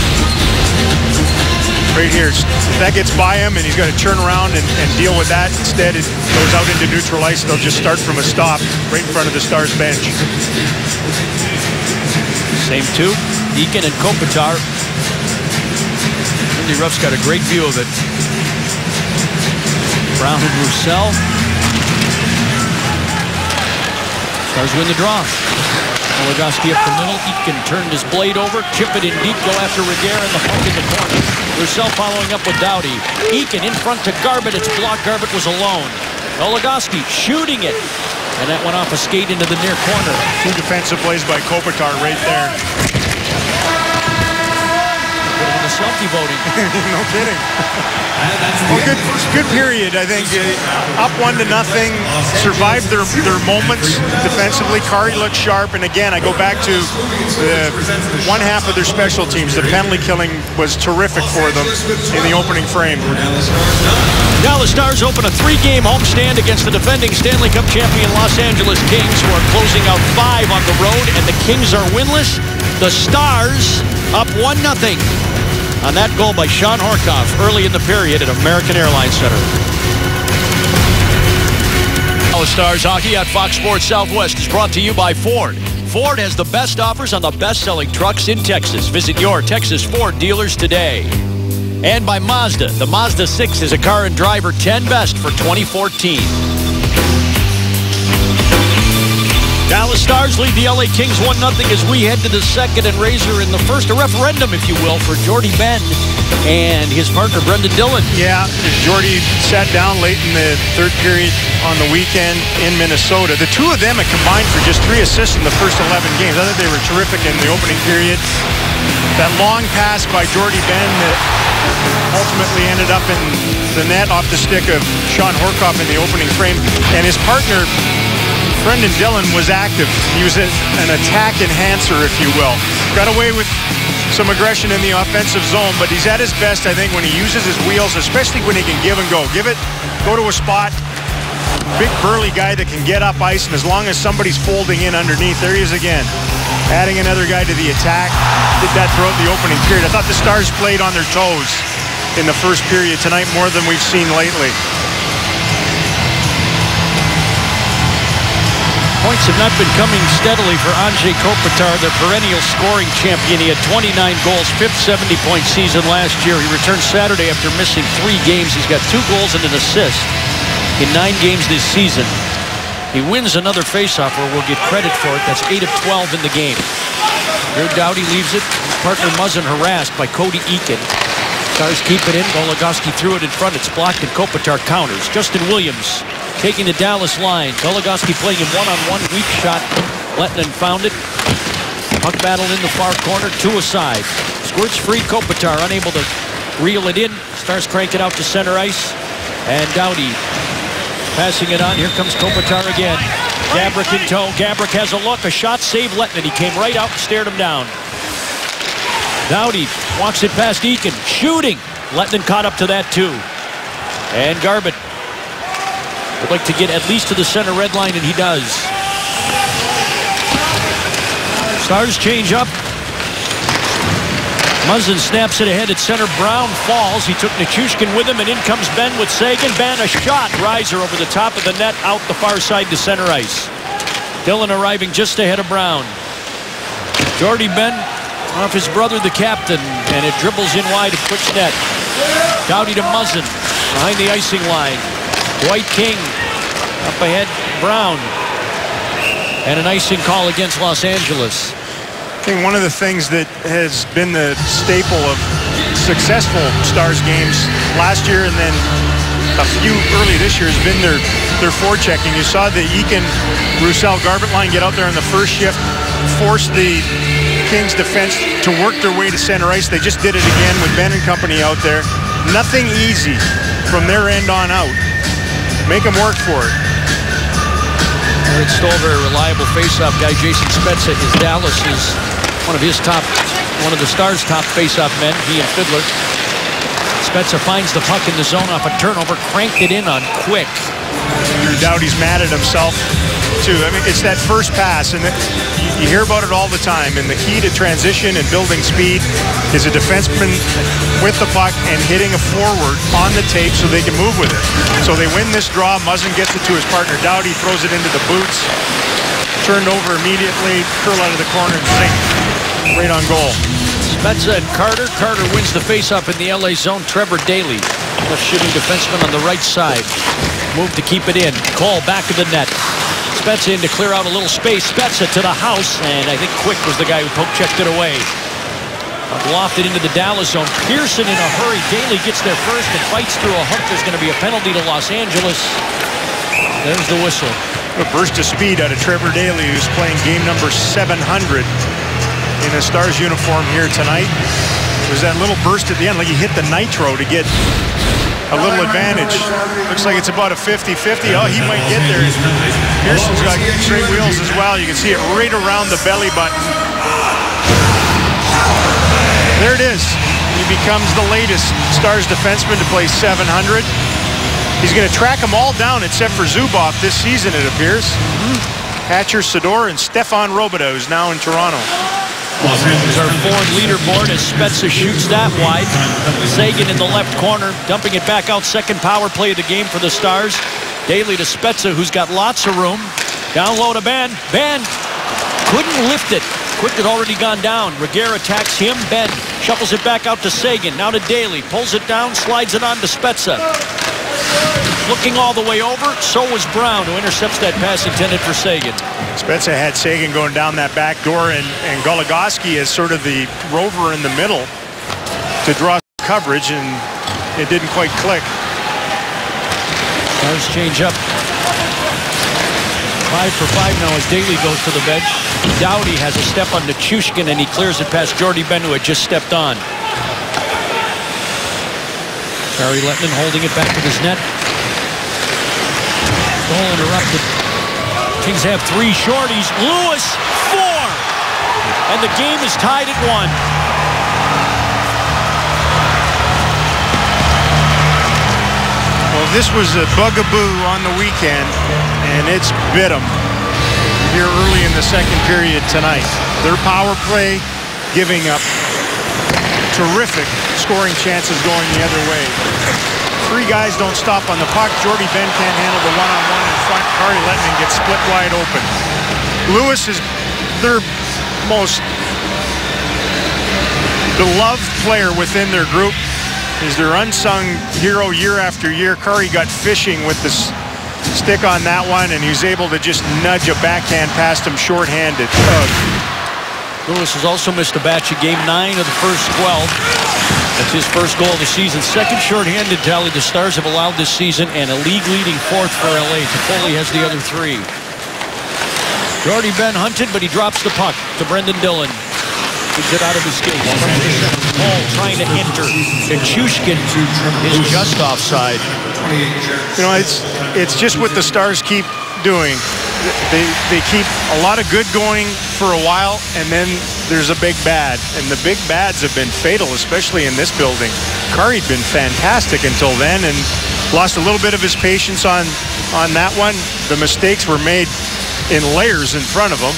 Right here, if that gets by him and he's got to turn around and deal with that, instead it goes out into neutral ice. They'll just start from a stop right in front of the Stars bench. Same two, Eakin and Kopitar. Lindy Ruff's got a great view of it. Brown and Roussel. Stars win the draw. Goligoski up the middle. Eakin turned his blade over, chip it in deep, go after Reguer, and the puck in the corner. Roussel following up with Doughty. Eakin in front to Garbutt. It's blocked. Garbutt was alone. Goligoski shooting it. And that went off a skate into the near corner. Two defensive plays by Kopitar right there. Bit of the selfie voting. No kidding. Well, good period, I think. Up 1-0. Survived their moments defensively. Kari looked sharp. And again, I go back to the one half of their special teams. The penalty killing was terrific for them in the opening frame. Dallas Stars open a 3-game homestand against the defending Stanley Cup champion Los Angeles Kings, who are closing out 5 on the road, and the Kings are winless. The Stars up 1-0 on that goal by Sean Horkoff early in the period at American Airlines Center. Dallas Stars hockey at Fox Sports Southwest is brought to you by Ford. Ford has the best offers on the best-selling trucks in Texas. Visit your Texas Ford dealers today. And by Mazda. The Mazda 6 is a car and driver 10 best for 2014. Dallas Stars lead the LA Kings 1-0 as we head to the second and Razor in the first, a referendum, if you will, for Jordie Benn and his partner Brendan Dillon. Yeah, Jordie sat down late in the third period on the weekend in Minnesota. The two of them had combined for just 3 assists in the first 11 games. I thought they were terrific in the opening period. That long pass by Jordie Benn that ultimately ended up in the net off the stick of Sean Horkoff in the opening frame. And his partner, Brendan Dillon, was active. He was an attack enhancer, if you will. Got away with some aggression in the offensive zone, but he's at his best, I think, when he uses his wheels, especially when he can give and go. Go to a spot. Big burly guy that can get up ice, and as long as somebody's folding in underneath, there he is again. Adding another guy to the attack. Did that throughout the opening period. I thought the Stars played on their toes in the first period tonight more than we've seen lately. Points have not been coming steadily for Anze Kopitar, their perennial scoring champion. He had 29 goals, 5th 70-point season last year. He returned Saturday after missing 3 games. He's got 2 goals and an assist in 9 games this season. He wins another faceoff where we'll get credit for it. That's 8 of 12 in the game. Here Doughty leaves it. His partner Muzzin harassed by Cody Eakin. Stars keep it in. Goligoski threw it in front. It's blocked and Kopitar counters. Justin Williams taking the Dallas line. Goligoski playing him one-on-one. Weak shot. Letton found it. Puck battle in the far corner, 2 aside. Squirts free, Kopitar unable to reel it in. Stars crank it out to center ice. And Doughty passing it on. Here comes Kopitar again. Gaborik in tow. Gaborik has a look. A shot saved Lettman. He came right out and stared him down. Doughty walks it past Eakin. Shooting. Lettman caught up to that too. And Garbutt would like to get at least to the center red line, and he does. Stars change up. Muzzin snaps it ahead at center. Brown falls. He took Nichushkin with him, and in comes Benn with Seguin. Benn, a shot. Riser over the top of the net, out the far side to center ice. Dillon arriving just ahead of Brown. Jordie Benn off his brother, the captain, and it dribbles in wide of Quick's net. Doughty to Muzzin behind the icing line. Dwight King up ahead. Brown. And an icing call against Los Angeles. I think one of the things that has been the staple of successful Stars games last year and then a few early this year has been their forechecking. You saw the Eakin, Roussel, Garbutt line get out there in the first shift, force the Kings defense to work their way to center ice. They just did it again with Benn and company out there. Nothing easy from their end on out. Make them work for it. Eric Stoll, very reliable faceoff guy. Jason Spezza is Dallas's one of the Stars' top faceoff men. He and Fiddler. Spezza finds the puck in the zone off a turnover, cranked it in on Quick. Doughty's mad at himself too. I mean, it's that first pass, and you hear about it all the time. And the key to transition and building speed is a defenseman with the puck and hitting a forward on the tape so they can move with it. So they win this draw. Muzzin gets it to his partner Doughty, throws it into the boots, turned over immediately, curl out of the corner and sink right on goal. Spezza and Carter. Carter wins the faceoff in the LA zone. Trevor Daley, left shooting defenseman on the right side. Move to keep it in. Cole back of the net. Spezza in to clear out a little space. Spezza to the house, and I think Quick was the guy who poke-checked it away. Lofted into the Dallas zone. Pearson in a hurry. Daley gets there first and fights through a hook. There's going to be a penalty to Los Angeles. There's the whistle. A burst of speed out of Trevor Daley, who's playing game number 700 in a Stars uniform here tonight. It was that little burst at the end, like he hit the nitro to get a little advantage. Looks like it's about a 50-50. Oh, he might get there. Pearson's got straight wheels as well. You can see it right around the belly button. There it is. He becomes the latest Stars defenseman to play 700. He's going to track them all down except for Zubov this season, it appears. Hatcher, Sador, and Stefan Robideau, who's now in Toronto. Here's our forward leaderboard as Spezza shoots that wide. Seguin in the left corner, dumping it back out. Second power play of the game for the Stars. Daley to Spezza, who's got lots of room. Down low to Benn. Benn couldn't lift it. Quick had already gone down. Reguer attacks him. Benn shuffles it back out to Seguin. Now to Daley. Pulls it down, slides it on to Spezza. Looking all the way over, so was Brown, who intercepts that pass intended for Seguin. Spezza had Seguin going down that back door, and Goligoski as sort of the rover in the middle to draw coverage, and it didn't quite click. Stars change up. 5 for 5 now as Daley goes to the bench. Doughty has a step on Nichushkin, and he clears it past Jordie Benn, who had just stepped on. Kari Lettman holding it back with his net. Goal interrupted. Kings have 3 shorties. Lewis, 4. And the game is tied at 1. Well, this was a bugaboo on the weekend, and it's bit them here early in the second period tonight. Their power play giving up terrific scoring chances going the other way. 3 guys don't stop on the puck. Jordie Benn can't handle the one-on-one in front. Kari Lettman gets split wide open. Lewis is their most beloved player within their group. He's their unsung hero year after year. Kari got fishing with the stick on that one, and he was able to just nudge a backhand past him shorthanded. Lewis has also missed a batch of game 9 of the first 12. That's his first goal of the season. Second shorthanded tally the Stars have allowed this season, and a league-leading 4th for LA. Toffoli has the other 3. Jordy Ben hunted, but he drops the puck to Brendan Dillon. Gets it out of his skates. Paul trying to enter. Nichushkin is just offside. You know, it's just what the Stars keep doing. They keep a lot of good going for a while, and then there's a big bad. And the big bads have been fatal, especially in this building. Kari'd been fantastic until then and lost a little bit of his patience on that one. The mistakes were made in layers in front of him.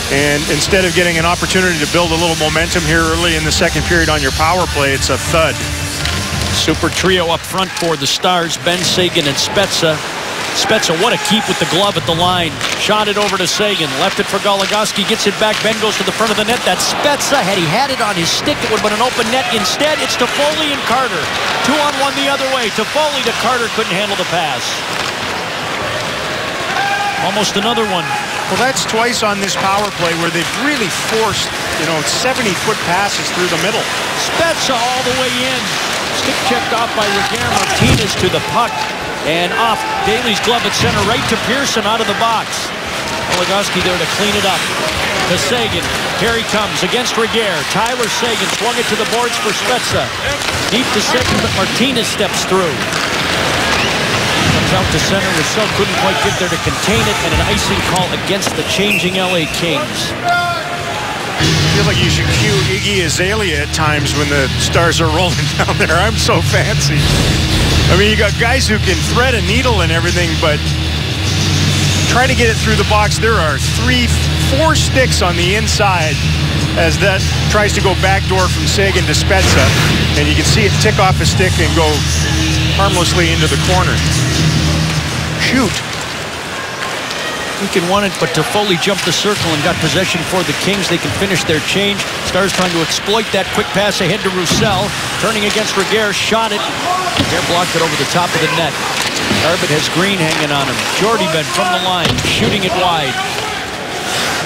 And instead of getting an opportunity to build a little momentum here early in the second period on your power play, it's a thud. Super trio up front for the Stars, Benn, Seguin, and Spezza. Spezza, what a keep with the glove at the line. Shot it over to Seguin. Left it for Goligoski. Gets it back. Benn goes to the front of the net. That's Spezza. Had he had it on his stick, it would have been an open net. Instead, it's Toffoli and Carter. 2-on-1 the other way. Toffoli to Carter. Couldn't handle the pass. Almost another one. Well, that's twice on this power play where they've really forced, 70-foot passes through the middle. Spezza all the way in. Stick checked off by Reguer. Martinez to the puck. And off Daly's glove at center, right to Pearson out of the box. Goligoski there to clean it up. To Seguin. Here he comes against Reguer. Tyler Seguin swung it to the boards for Spezza. Deep to Seguin, but Martinez steps through. Comes out to center. Roussel couldn't quite get there to contain it, and an icing call against the changing LA Kings. I feel like you should cue Iggy Azalea at times when the Stars are rolling down there. I'm so fancy. I mean, you got guys who can thread a needle and everything, but try to get it through the box. There are 4 sticks on the inside as that tries to go backdoor from Seguin to Spezza, and you can see it tick off a stick and go harmlessly into the corner. Shoot. Lincoln won it, but Toffoli jumped the circle and got possession for the Kings. They can finish their change. Stars trying to exploit that quick pass ahead to Roussel. Turning against Reguer, shot it. Reguer blocked it over the top of the net. Garbett has Green hanging on him. Jordy Ben from the line, shooting it wide.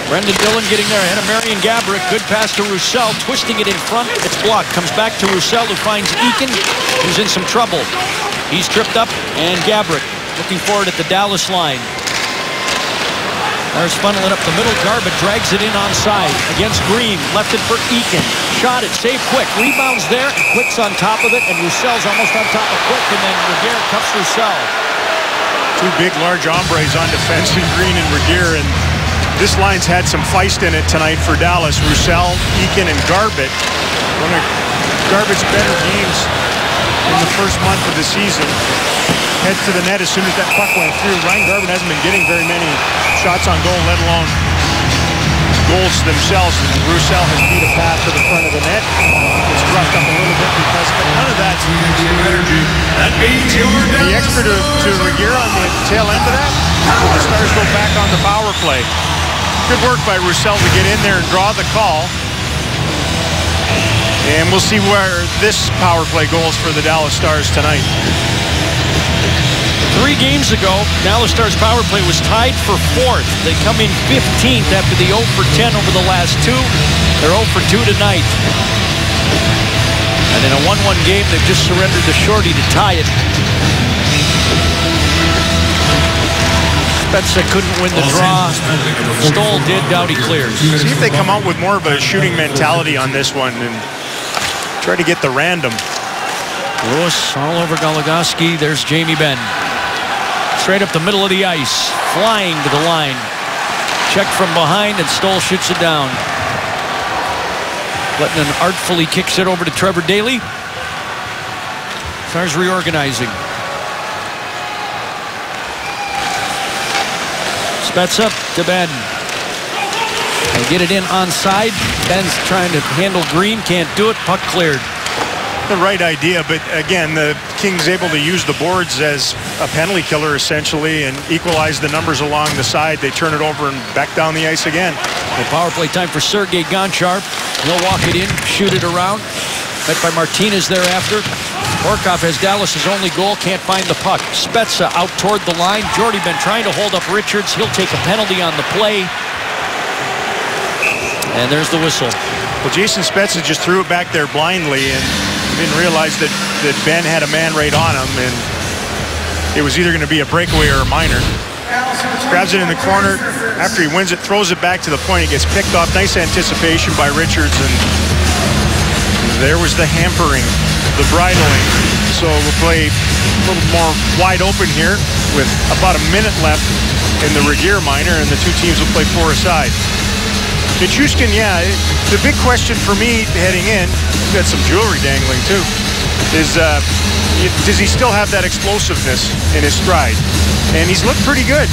Brendan Dillon getting there ahead of Marian Gaborik. Good pass to Roussel, twisting it in front. It's blocked. Comes back to Roussel, who finds Eakin, who's in some trouble. He's tripped up, and Gaborik looking forward at the Dallas line. There's funneling up the middle. Garbett drags it in onside against Green. Left it for Eakin. Shot it. Saved Quick. Rebounds there. And Quick's on top of it. And Roussel's almost on top of Quick. And then Reguer cuffs Roussel. 2 big, large hombres on defense in Green and Reguer. And this line's had some feist in it tonight for Dallas. Roussel, Eakin, and Garbett. One of Garbett's better games in the first month of the season. Head to the net as soon as that puck went through. Ryan Garbett hasn't been getting very many shots on goal, let alone goals themselves. And Roussel has beat a pass to the front of the net. It's roughed up a little bit because none of that. The extra to Reguer on the tail end of that. The Stars go back on the power play. Good work by Roussel to get in there and draw the call. And we'll see where this power play goes for the Dallas Stars tonight. 3 games ago, Dallas Stars power play was tied for 4th. They come in 15th after the 0 for 10 over the last 2. They're 0 for 2 tonight. And in a 1-1 game, they've just surrendered to Shorty to tie it. Spezza couldn't win the draw. Stoll did. Doughty clears. See if they come out with more of a shooting mentality on this one and try to get the random. Lewis all over Goligoski. There's Jamie Benn. Straight up the middle of the ice. Flying to the line. Check from behind, and Stoll shoots it down. Lettinen artfully kicks it over to Trevor Daley. Stars reorganizing. Spezza to Benn. They get it in onside. Benn's trying to handle Green. Can't do it. Puck cleared. The right idea, but again, the Kings able to use the boards as a penalty killer essentially and equalize the numbers along the side. They turn it over and back down the ice again. The power play time for Sergei Gonchar. He'll walk it in, shoot it around. Met by Martinez thereafter. Horkoff has Dallas's only goal, can't find the puck. Spezza out toward the line. Jordy Ben trying to hold up Richards. He'll take a penalty on the play. And there's the whistle. Well, Jason Spezza just threw it back there blindly and didn't realize that Ben had a man right on him, and it was either going to be a breakaway or a minor. Grabs it in the corner. After he wins it, throws it back to the point. It gets picked off. Nice anticipation by Richards. And there was the hampering, the bridling. So we'll play a little more wide open here with about a minute left in the Regier minor, and the two teams will play four-a-side. Nichushkin, yeah, the big question for me heading in, he's got some jewelry dangling too, is does he still have that explosiveness in his stride? And he's looked pretty good.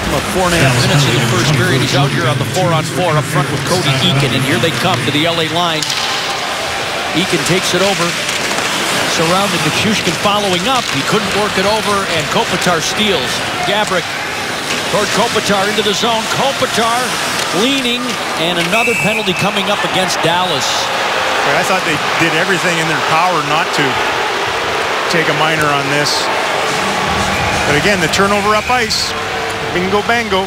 About 4.5 minutes in the first period. He's out here on the 4-on-4 up front with Cody Eakin, and here they come to the LA line. Eakin takes it over. Surrounded, Nichushkin following up. He couldn't work it over, and Kopitar steals. Gaborik toward Kopitar into the zone. Kopitar leaning, and another penalty coming up against Dallas. I thought they did everything in their power not to take a minor on this. But again, the turnover up ice. Bingo bango.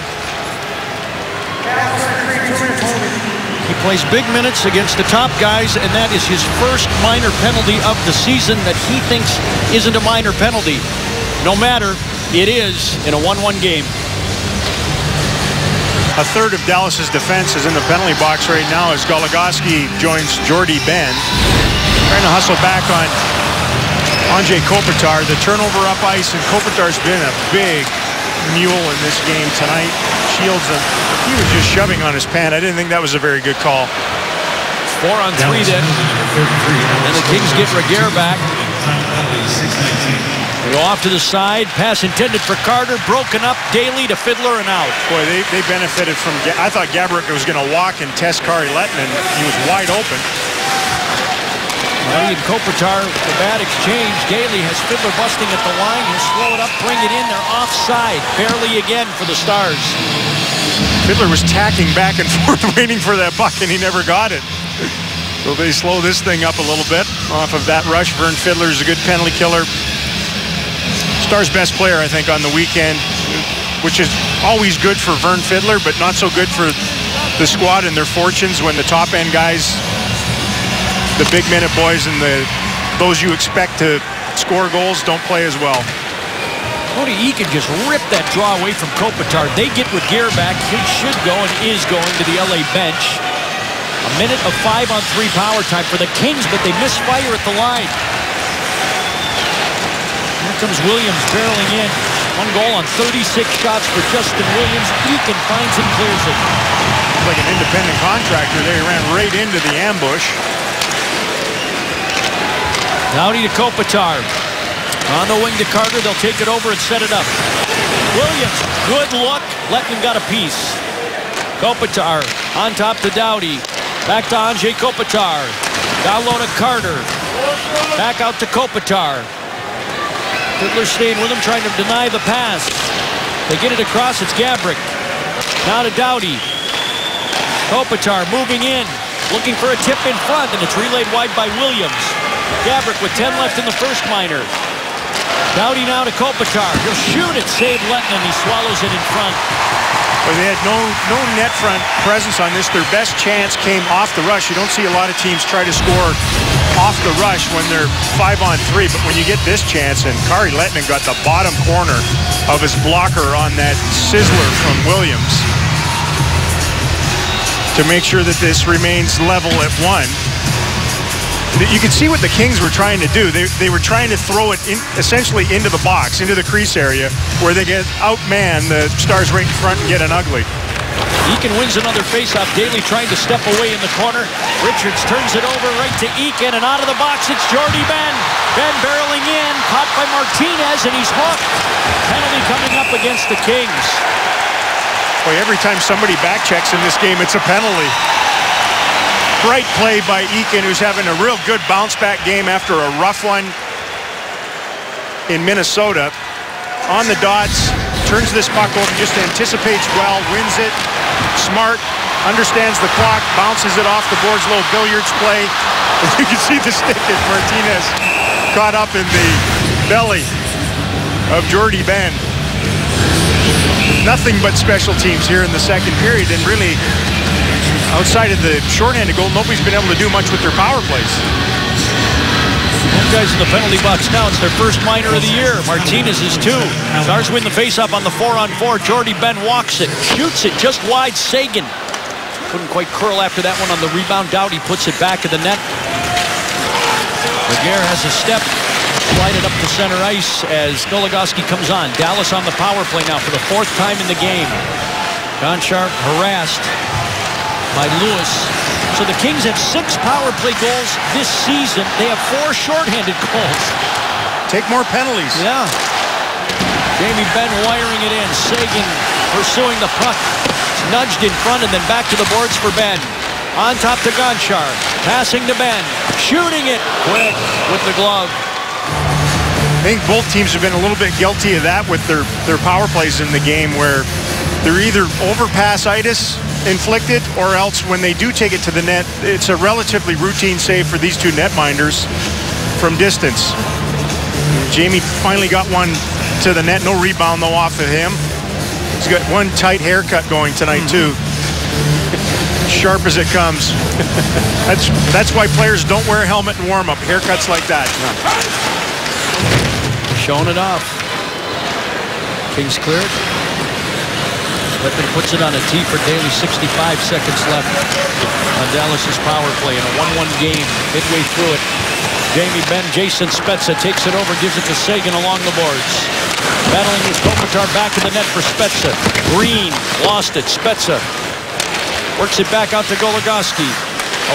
He plays big minutes against the top guys, and that is his first minor penalty of the season that he thinks isn't a minor penalty. No matter, it is in a 1-1 game. A third of Dallas's defense is in the penalty box right now as Goligoski joins Jordy Ben. Trying to hustle back on Anze Kopitar. The turnover up ice, and Kopitar's been a big mule in this game tonight. Shields him. He was just shoving on his pant. I didn't think that was a very good call. 4-on-3 then. And the Kings get Regier back. They go off to the side. Pass intended for Carter. Broken up. Daly to Fiddler and out. Boy, they benefited from... I thought Gaborik was going to walk and test Kari Lehtinen. He was wide open. Marty and Kopitar, the bad exchange. Daly has Fiddler busting at the line. He'll slow it up, bring it in. They're offside. Barely again for the Stars. Fiddler was tacking back and forth waiting for that puck, and he never got it. So they slow this thing up a little bit off of that rush. Vern Fiddler's a good penalty killer. Stars' best player, I think, on the weekend, which is always good for Vern Fiddler, but not so good for the squad and their fortunes when the top-end guys, the big-minute boys and those you expect to score goals don't play as well. Cody Eakin just ripped that draw away from Kopitar. They get Regier back. He should go and is going to the LA bench. A minute of 5-on-3 power time for the Kings, but they misfire at the line. Here comes Williams barreling in. 1 goal on 36 shots for Justin Williams. Eakin finds and clears it. Like an independent contractor, they ran right into the ambush. Doughty to Kopitar. On the wing to Carter. They'll take it over and set it up. Williams, good look. Lehtinen got a piece. Kopitar on top to Doughty. Back to Anze Kopitar. Down low to Carter. Back out to Kopitar. Fiddler staying with him, trying to deny the pass. They get it across. It's Gaborik. Now to Doughty. Kopitar moving in. Looking for a tip in front, and it's relayed wide by Williams. Gaborik with 10 left in the first minor. Doughty now to Kopitar. He'll shoot it, save Lehtinen. He swallows it in front. But they had no net front presence on this. Their best chance came off the rush. You don't see a lot of teams try to score off the rush when they're 5-on-3. But when you get this chance, and Kari Lehtinen got the bottom corner of his blocker on that sizzler from Williams to make sure that this remains level at 1. You can see what the Kings were trying to do. They were trying to throw it essentially into the box, into the crease area, where they get outmanned, the Stars right in front, and get an ugly. Eakin wins another faceoff. Daly trying to step away in the corner. Richards turns it over right to Eakin, and out of the box, it's Jordy Ben. Ben barreling in, caught by Martinez, and he's hooked. Penalty coming up against the Kings. Boy, every time somebody back checks in this game, it's a penalty. Great play by Eakin, who's having a real good bounce-back game after a rough one in Minnesota. On the dots, turns this puck over, just anticipates well, wins it. Smart, understands the clock, bounces it off the boards, little billiards play. You can see the stick as Martinez caught up in the belly of Jordy Ben. Nothing but special teams here in the second period, and really, outside of the shorthanded goal, nobody's been able to do much with their power plays. Guys in the penalty box now. It's their first minor of the year. Martinez is 2. Stars win the faceoff on the 4-on-4. Jordy Ben walks it, shoots it just wide. Seguin couldn't quite curl after that one on the rebound. Doughty puts it back of the net. Laguerre has a step, slide it up to center ice as Goligoski comes on. Dallas on the power play now for the 4th time in the game. Gonchar harassed by Lewis. So the Kings have 6 power play goals this season. They have 4 shorthanded goals. Take more penalties. Yeah. Jamie Benn wiring it in. Seguin pursuing the puck. It's nudged in front and then back to the boards for Benn. On top to Gonchar. Passing to Benn. Shooting it quick with the glove. I think both teams have been a little bit guilty of that with their power plays in the game, where they're either overpass-itis inflicted, or else when they do take it to the net, it's a relatively routine save for these 2 netminders from distance. Jamie finally got one to the net. No rebound though off of him. He's got one tight haircut going tonight too. Sharp as it comes. That's why players don't wear a helmet in warm-up. Haircuts like that. Showing it off. Kings cleared. Lippman puts it on a tee for Daly. 65 seconds left on Dallas's power play in a 1-1 game. Midway through it, Jamie Benn, Jason Spezza takes it over, gives it to Seguin along the boards. Battling with Kopitar, back in the net for Spezza. Green lost it. Spezza works it back out to Goligoski.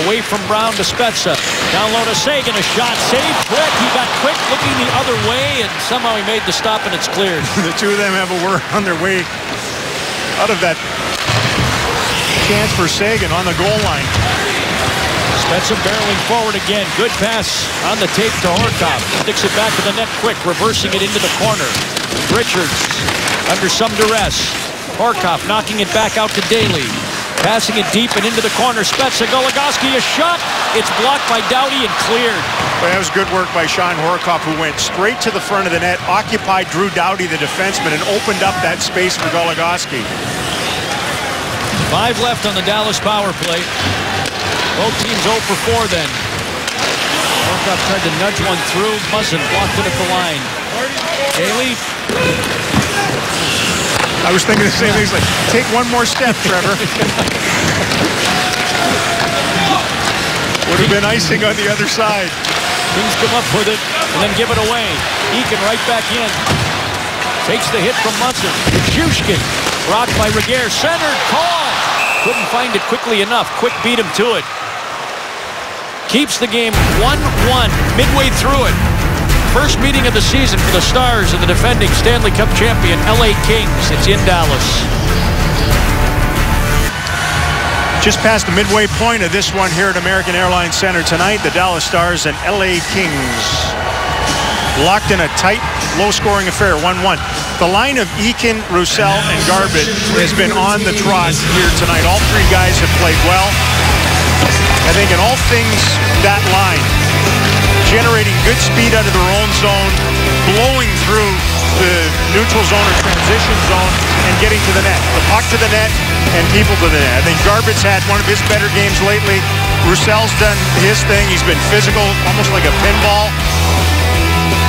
Away from Brown to Spezza. Down low to Seguin. A shot saved quick. He got quick looking the other way, and somehow he made the stop, and it's cleared. The 2 of them have a word on their way out of that chance for Seguin on the goal line. Spezza barreling forward again. Good pass on the tape to Horcoff. Sticks it back to the net quick, reversing it into the corner. Richards under some duress. Horcoff knocking it back out to Daly. Passing it deep and into the corner. Spezza, Goligoski, a shot. It's blocked by Doughty and cleared. Well, that was good work by Sean Horcoff, who went straight to the front of the net, occupied Drew Doughty, the defenseman, and opened up that space for Goligoski. 5 left on the Dallas power play. Both teams 0 for 4 then. Horcoff tried to nudge one through. Muzzin blocked it at the line. Daly. I was thinking the same thing. He's like, take one more step, Trevor. Would have been icing on the other side. Kings come up with it and then give it away. Eakin right back in. Takes the hit from Munson. Shushkin rocked by Laguerre. Centered call. Couldn't find it quickly enough. Quick beat him to it. Keeps the game 1-1 midway through it. First meeting of the season for the Stars and the defending Stanley Cup champion LA Kings. It's in Dallas. Just past the midway point of this one here at American Airlines Center tonight, the Dallas Stars and LA Kings locked in a tight, low-scoring affair, 1-1. The line of Eakin, Roussel, and Garbett has been on the trot here tonight. All 3 guys have played well. I think in all things, that line, generating good speed out of their own zone, blowing through the neutral zone or transition zone, and getting to the net. The puck to the net and people to the net. I think Garbett's had one of his better games lately. Roussel's done his thing. He's been physical, almost like a pinball.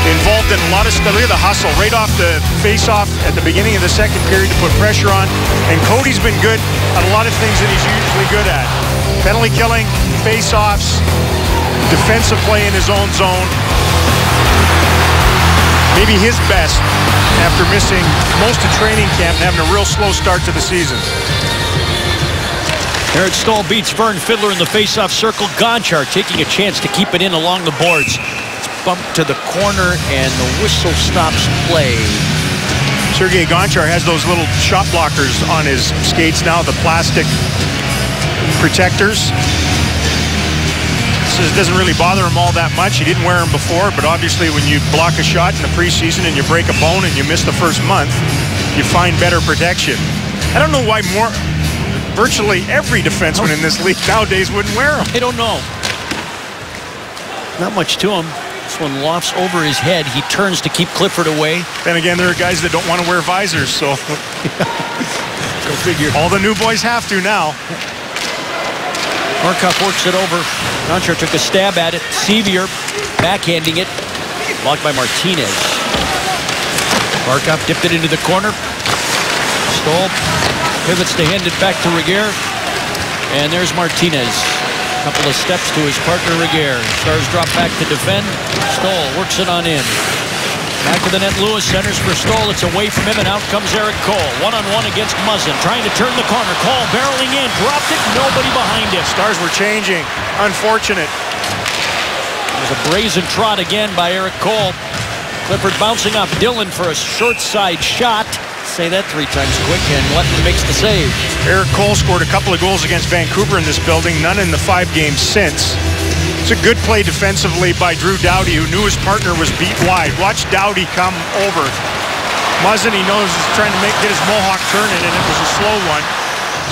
Involved in a lot of stuff. Look at the hustle right off the face-off at the beginning of the second period to put pressure on. And Cody's been good at a lot of things that he's usually good at. Penalty killing, face-offs, defensive play in his own zone. Maybe his best after missing most of training camp and having a real slow start to the season. Eric Staal beats Vern Fiddler in the face-off circle. Gonchar taking a chance to keep it in along the boards. Bump to the corner and the whistle stops play. Sergei Gonchar has those little shot blockers on his skates now, the plastic protectors. Says it doesn't really bother him all that much. He didn't wear them before, but obviously when you block a shot in the preseason and you break a bone and you miss the first month, you find better protection. I don't know why virtually every defenseman in this league nowadays wouldn't wear them. I don't know. Not much to him. This one lofts over his head. He turns to keep Clifford away. Then again, there are guys that don't want to wear visors, so go figure. All the new boys have to now. Horcoff works it over. Gonchar took a stab at it. Sevier backhanding it. Blocked by Martinez. Barkov dipped it into the corner. Stoll pivots to hand it back to Regehr. And there's Martinez. Couple of steps to his partner Regehr. Stars drop back to defend. Stoll works it on in. Back to the net, Lewis centers for Stoll. It's away from him, and out comes Erik Cole. One-on-one against Muzzin. Trying to turn the corner. Cole barreling in. Dropped it. Nobody behind him. Stars were changing. Unfortunate. It was a brazen trot again by Erik Cole. Clifford bouncing off Dillon for a short side shot. Say that 3 times quick, and Letton makes the save. Erik Cole scored a couple of goals against Vancouver in this building, none in the 5 games since. It's a good play defensively by Drew Doughty, who knew his partner was beat wide. Watch Doughty come over. Muzzin, he knows, is trying to get his mohawk turning, and it was a slow one.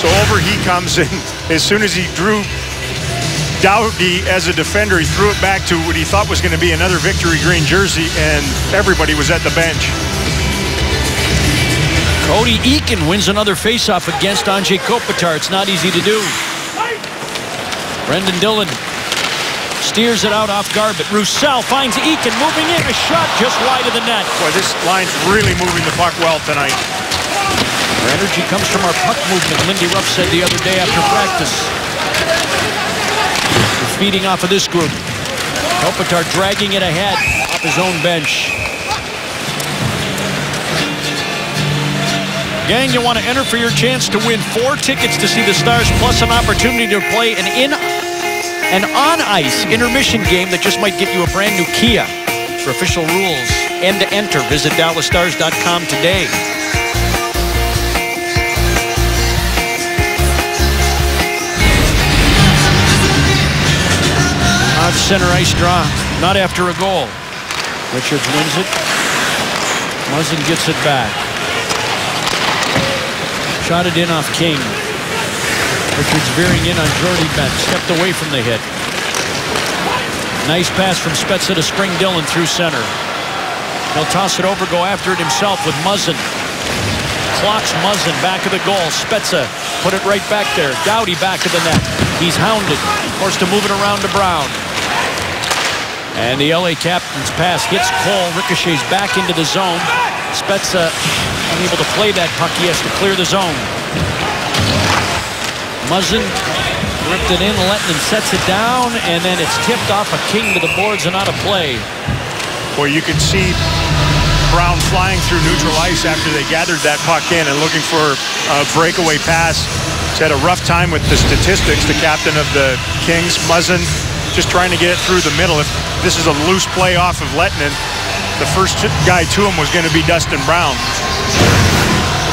So over he comes, and as soon as he drew Doughty as a defender, he threw it back to what he thought was going to be another Victory Green jersey, and everybody was at the bench. Cody Eakin wins another faceoff against Anze Kopitar. It's not easy to do. Brendan Dillon steers it out off guard, but Roussel finds Eakin moving in. A shot just wide of the net. Boy, this line's really moving the puck well tonight. Our energy comes from our puck movement, Lindy Ruff said the other day after practice. We're feeding off of this group. Kopitar dragging it ahead off his own bench. Gang, you want to enter for your chance to win 4 tickets to see the Stars, plus an opportunity to play an on-ice intermission game that just might get you a brand new Kia. For official rules and to enter, visit DallasStars.com today. Off center ice draw, not after a goal. Richards wins it. Muzzin gets it back. Shot it in off King. Richards veering in on Jordy Benn. Stepped away from the hit. Nice pass from Spezza to Spring Dillon through center. He'll toss it over, go after it himself with Muzzin. Clocks Muzzin back of the goal. Spezza put it right back there. Doughty back of the net. He's hounded. Forced to move it around to Brown. And the LA captain's pass hits Cole. Ricochets back into the zone. Spezza unable to play that puck. He has to clear the zone. Muzzin ripped it in. Letton sets it down, and then it's tipped off a King to the boards and out of play. Boy, you could see Brown flying through neutral ice after they gathered that puck in and looking for a breakaway pass. He's had a rough time with the statistics, the captain of the Kings. Muzzin just trying to get it through the middle. If this is a loose play off of Letton, the first guy to him was going to be Dustin Brown.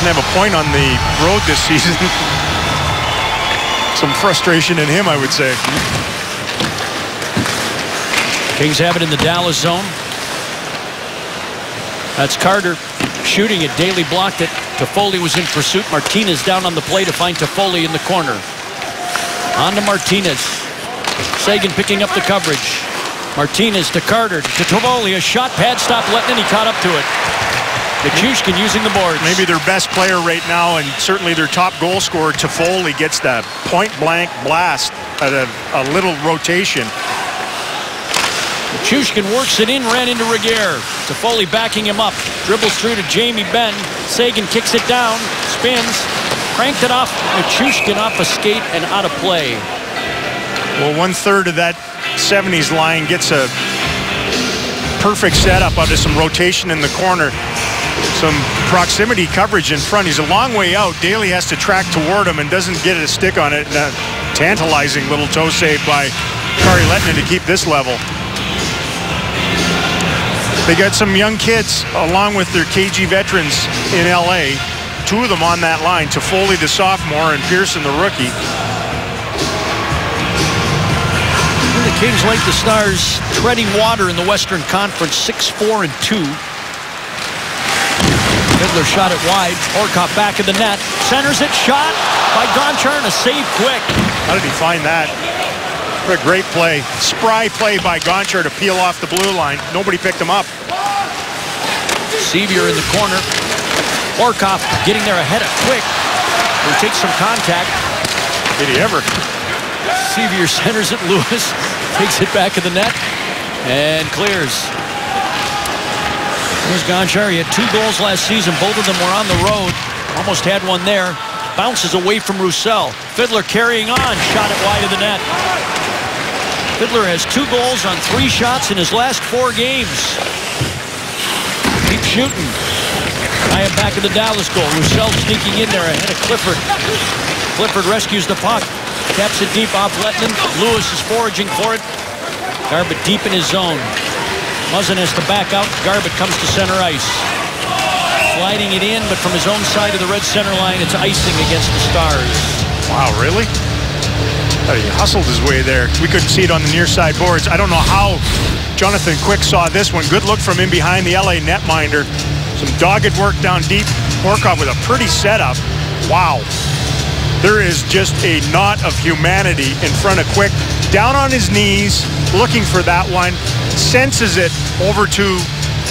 Doesn't have a point on the road this season. Some frustration in him, I would say. Kings have it in the Dallas zone. That's Carter shooting it. Daly blocked it. Toffoli was in pursuit. Martinez down on the play to find Toffoli in the corner. On to Martinez. Seguin picking up the coverage. Martinez to Carter to Toffoli. A shot, pad stop, Letton, he caught up to it. Nichushkin using the boards. Maybe their best player right now, and certainly their top goal scorer, Toffoli, gets the point-blank blast at a little rotation. Nichushkin works it in, ran into Regehr. Toffoli backing him up. Dribbles through to Jamie Benn. Seguin kicks it down, spins, cranked it off. Nichushkin off a skate and out of play. Well, 1/3 of that 70s line gets a perfect setup out of some rotation in the corner. Some proximity coverage in front. He's a long way out. Daly has to track toward him and doesn't get a stick on it. And a tantalizing little toe save by Kari Lehtonen to keep this level. They got some young kids along with their KG veterans in LA. 2 of them on that line. Toffoli, the sophomore, and Pearson, the rookie. The Kings, like the Stars, treading water in the Western Conference, 6-4-2. Fiddler shot it wide. Horcoff back of the net. Centers it. Shot by Gonchar and a save quick. How did he find that? What a great play. Spry play by Gonchar to peel off the blue line. Nobody picked him up. Sevier in the corner. Horcoff getting there ahead of Quick, who takes some contact. Did he ever? Sevier centers it. Lewis takes it back of the net. And clears. Here's Gonchar. He had 2 goals last season. Both of them were on the road. Almost had one there. Bounces away from Roussel. Fiddler carrying on. Shot it wide of the net. Fiddler has 2 goals on 3 shots in his last 4 games. Keep shooting. I am back in the Dallas goal. Roussel sneaking in there ahead of Clifford. Clifford rescues the puck. Taps it deep off Lettinen. Lewis is foraging for it. Garbutt deep in his zone. Muzzin has to back out. Garbutt comes to center ice. Sliding it in, but from his own side of the red center line, it's icing against the Stars. Wow, really? He hustled his way there. We couldn't see it on the near side boards. I don't know how Jonathan Quick saw this one. Good look from in behind the LA netminder. Some dogged work down deep. Horcoff with a pretty setup. Wow. There is just a knot of humanity in front of Quick. Down on his knees, looking for that one. Senses it over to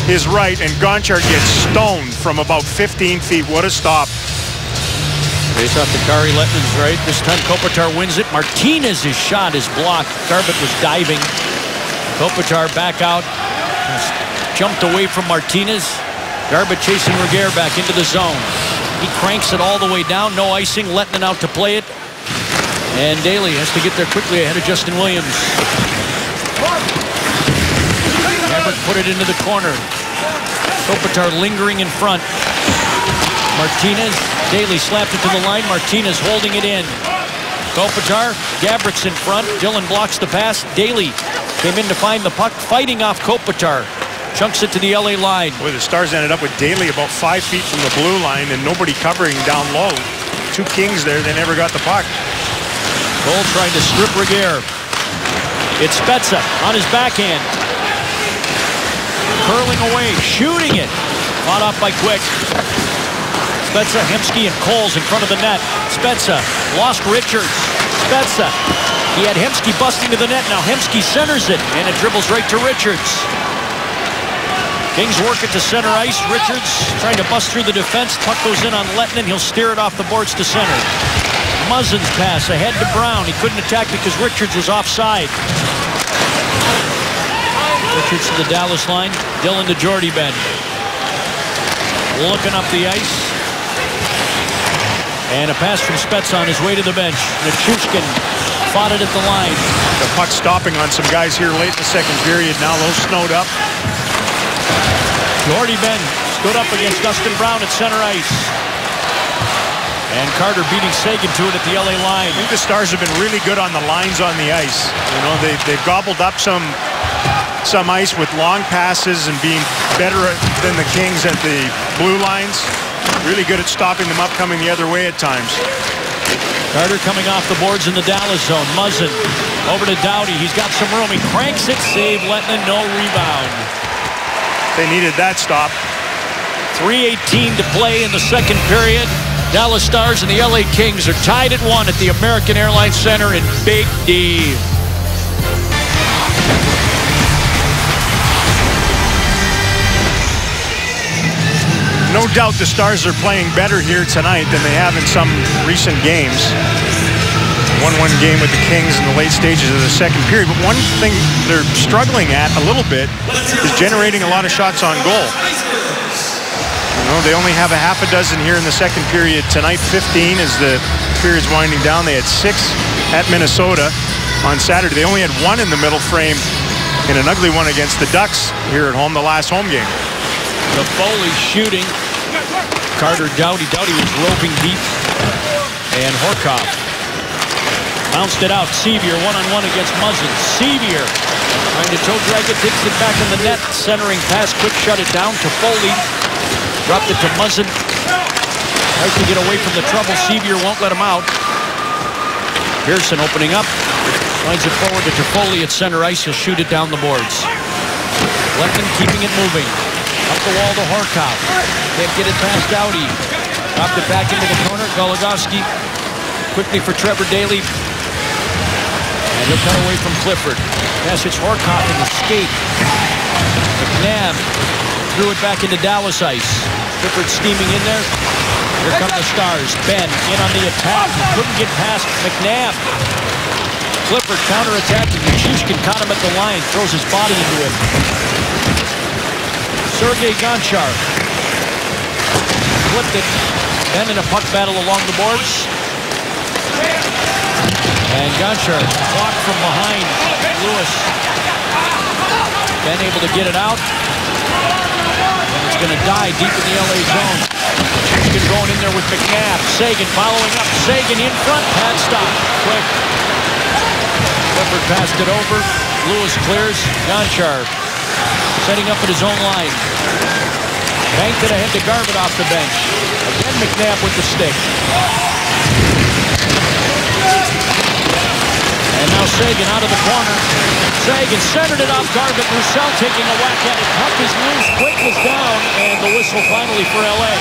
his right, and Gonchar gets stoned from about 15 feet. What a stop. Face off to Kari Lettinen's right. This time Kopitar wins it. Martinez's shot is blocked. Garbutt was diving. Kopitar back out. Jumped away from Martinez. Garbutt chasing Regehr back into the zone. He cranks it all the way down. No icing. Lettinen out to play it. And Daly has to get there quickly ahead of Justin Williams. Gaborik put it into the corner. Kopitar lingering in front. Martinez. Daly slapped it to the line. Martinez holding it in. Kopitar. Gaborik's in front. Dillon blocks the pass. Daly came in to find the puck. Fighting off Kopitar. Chunks it to the LA line. Boy, the Stars ended up with Daly about 5 feet from the blue line and nobody covering down low. 2 Kings there. They never got the puck. Cole trying to strip Regehr. It's Spezza on his backhand. Curling away. Shooting it. Fought off by Quick. Spezza, Hemsky, and Coles in front of the net. Spezza lost Richards. Spezza. He had Hemsky busting to the net. Now Hemsky centers it, and it dribbles right to Richards. Kings work it to center ice. Richards trying to bust through the defense. Puck goes in on Lettinen. He'll steer it off the boards to center. Muzzin's pass ahead to Brown. He couldn't attack because Richards was offside. Richards to the Dallas line. Dillon to Jordy Ben. Looking up the ice. And a pass from Spezza on his way to the bench. Nichushkin fought it at the line. The puck stopping on some guys here late in the second period. Now those snowed up. Jordy Ben stood up against Dustin Brown at center ice. And Carter beating Sagan to it at the LA line. I think the Stars have been really good on the lines on the ice. You know, they've gobbled up some ice with long passes and being better than the Kings at the blue lines. Really good at stopping them up coming the other way at times. Carter coming off the boards in the Dallas zone. Muzzin over to Doughty. He's got some room. He cranks it. Save Lettinen. No rebound. They needed that stop. 3:18 to play in the second period. Dallas Stars and the LA Kings are tied at 1 at the American Airlines Center in Big D. No doubt the Stars are playing better here tonight than they have in some recent games. 1-1 game with the Kings in the late stages of the second period. But one thing they're struggling at a little bit is generating a lot of shots on goal. You know, they only have a half a dozen here in the second period tonight. 15 as the period's winding down. They had 6 at Minnesota on Saturday. They only had 1 in the middle frame in an ugly one against the Ducks here at home, the last home game. The Foley shooting. Carter Doughty. Doughty was roving deep. And Horcoff bounced it out. Sevier one-on-one against Muzzin. Sevier trying to toe drag it. Takes it back in the net. Centering pass. Quick shut it down to Foley. Dropped it to Muzzin. Tries to get away from the trouble. Sevier won't let him out. Pearson opening up. Lines it forward to Toffoli at center ice. He'll shoot it down the boards. Lettinen keeping it moving. Up the wall to Horcoff. Can't get it past Doughty. Dropped it back into the corner. Goligoski quickly for Trevor Daly. And he'll cut away from Clifford. Pass hits Horcoff in the skate. McNabb threw it back into Dallas ice. Clifford steaming in there. Here come the Stars. Ben in on the attack. He couldn't get past McNabb. Clifford counterattacking. Nichushkin caught him at the line. Throws his body into him. Sergei Gonchar flipped it. Then in a puck battle along the boards. And Gonchar blocked from behind Lewis. Then able to get it out. And it's going to die deep in the LA zone. Nichushkin going in there with McNabb. Seguin following up. Seguin in front. Pad stop. Quick. Clifford passed it over. Lewis clears. Gonchar setting up at his own line. Banked it ahead to Garbutt off the bench. Again McNabb with the stick. And now Seguin out of the corner. Seguin centered it off Garbutt. Roussel taking a whack at it. Puck is loose. Quick is down. And the whistle finally for LA.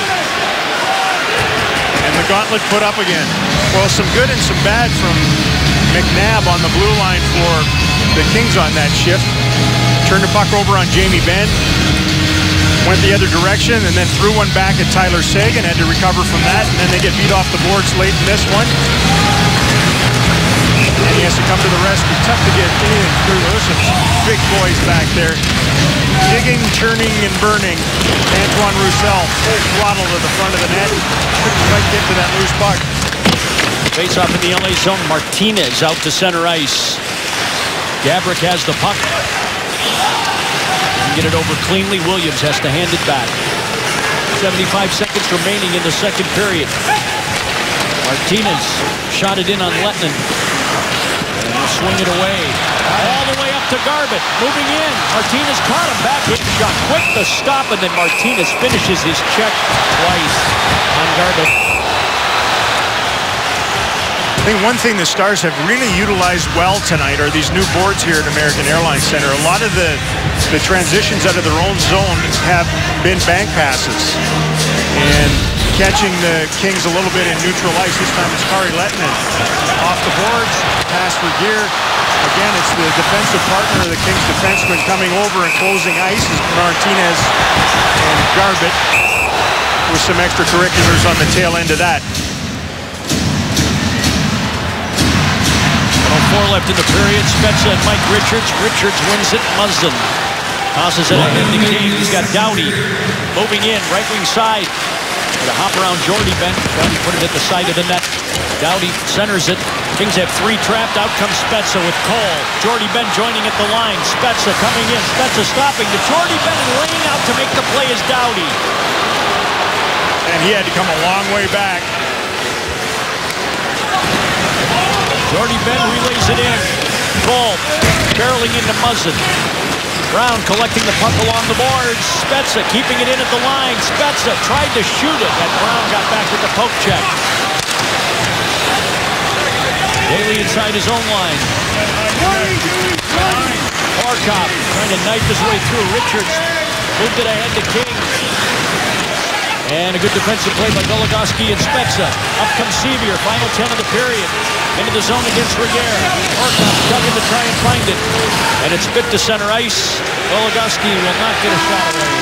And the gauntlet put up again. Well, some good and some bad from McNabb on the blue line for the Kings on that shift. Turned the puck over on Jamie Benn. Went the other direction and then threw one back at Tyler Seguin. Had to recover from that. And then they get beat off the boards late in this one. And he has to come to the rescue. Tough to get in through. There's some big boys back there. Digging, turning, and burning. Antoine Roussel, full throttle to the front of the net. Couldn't quite get to that loose puck. Face off in the LA zone. Martinez out to center ice. Gaborik has the puck. Get it over cleanly. Williams has to hand it back. 75 seconds remaining in the second period. Martinez shot it in on Lettinen. And he'll swing it away. All the way up to Garbutt. Moving in. Martinez caught him. Back hit shot. Quick to stop, and then Martinez finishes his check twice on Garbutt. I think one thing the Stars have really utilized well tonight are these new boards here at American Airlines Center. A lot of the transitions out of their own zone have been bank passes. And catching the Kings a little bit in neutral ice. This time it's Kari Lettinen. Off the boards, pass for Gear. Again, it's the defensive partner of the Kings defenseman coming over and closing ice is Martinez and Garbutt with some extracurriculars on the tail end of that. 4 left in the period. Spezza and Mike Richards. Richards wins it. Muzzin tosses it ahead to King. He's got Doughty moving in. Right wing side. With a hop around Jordy Benn. Doughty put it at the side of the net. Doughty centers it. Kings have 3 trapped. Out comes Spezza with Cole. Jordy Benn joining at the line. Spezza coming in. Spezza stopping to Jordy Benn and laying out to make the play is Doughty. And he had to come a long way back. Jordy Benn relays it in. Cole barreling into Muzzin. Brown collecting the puck along the boards. Spezza keeping it in at the line. Spezza tried to shoot it, and Brown got back with the poke check. Daly inside his own line. Horcoff trying to knife his way through. Richards moved it ahead to King. And a good defensive play by Goligoski and Spezza. Up comes Sevier, final 10 of the period. Into the zone against Reguer. Horcoff tugging to try and find it. And it's bit to center ice. Goligoski will not get a shot away.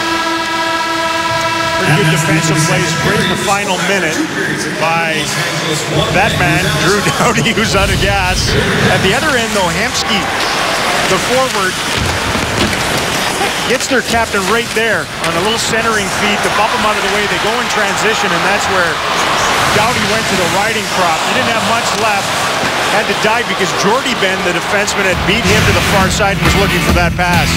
Pretty good defensive plays. Great in the final minute by that man, Drew Doughty, who's out of gas. At the other end, though, Hemsky, the forward, gets their captain right there on a little centering feed to bump him out of the way. They go in transition, and that's where Doughty went to the riding crop. He didn't have much left. Had to dive because Jordy Benn, the defenseman, had beat him to the far side and was looking for that pass.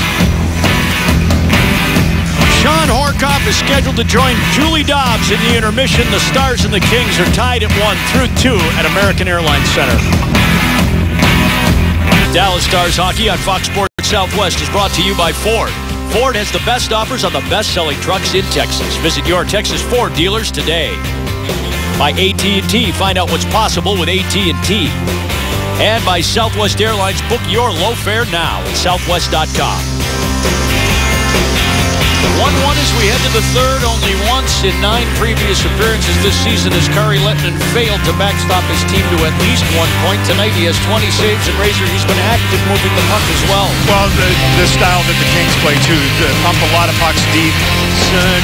Shawn Horcoff is scheduled to join Julie Dobbs in the intermission. The Stars and the Kings are tied at 1 through 2 at American Airlines Center. Dallas Stars hockey on Fox Sports Southwest is brought to you by Ford. Ford has the best offers on the best-selling trucks in Texas. Visit your Texas Ford dealers today. By AT&T, find out what's possible with AT&T. And by Southwest Airlines, book your low fare now at southwest.com. 1-1 1 as we head to the third. Only once in 9 previous appearances this season has Kari Lehtinen failed to backstop his team to at least 1 point. Tonight he has 20 saves, and Razor, he's been active moving the puck as well. Well, the style that the Kings play too, pump a lot of pucks deep.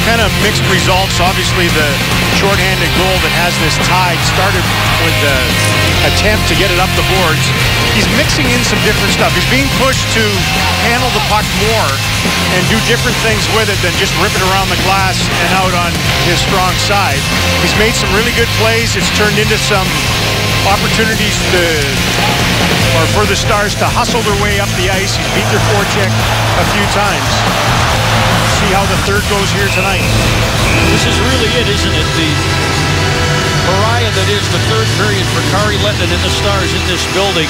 Kind of mixed results. Obviously the shorthanded goal that has this tied started with the attempt to get it up the boards. He's mixing in some different stuff. He's being pushed to handle the puck more and do different things with it than just rip it around the glass and out on his strong side. He's made some really good plays. It's turned into some opportunities for the Stars to hustle their way up the ice. He's beat their forecheck a few times. See how the third goes here tonight. This is really it, isn't it? The pariah that is the third period for Kari Lehtinen and the Stars in this building.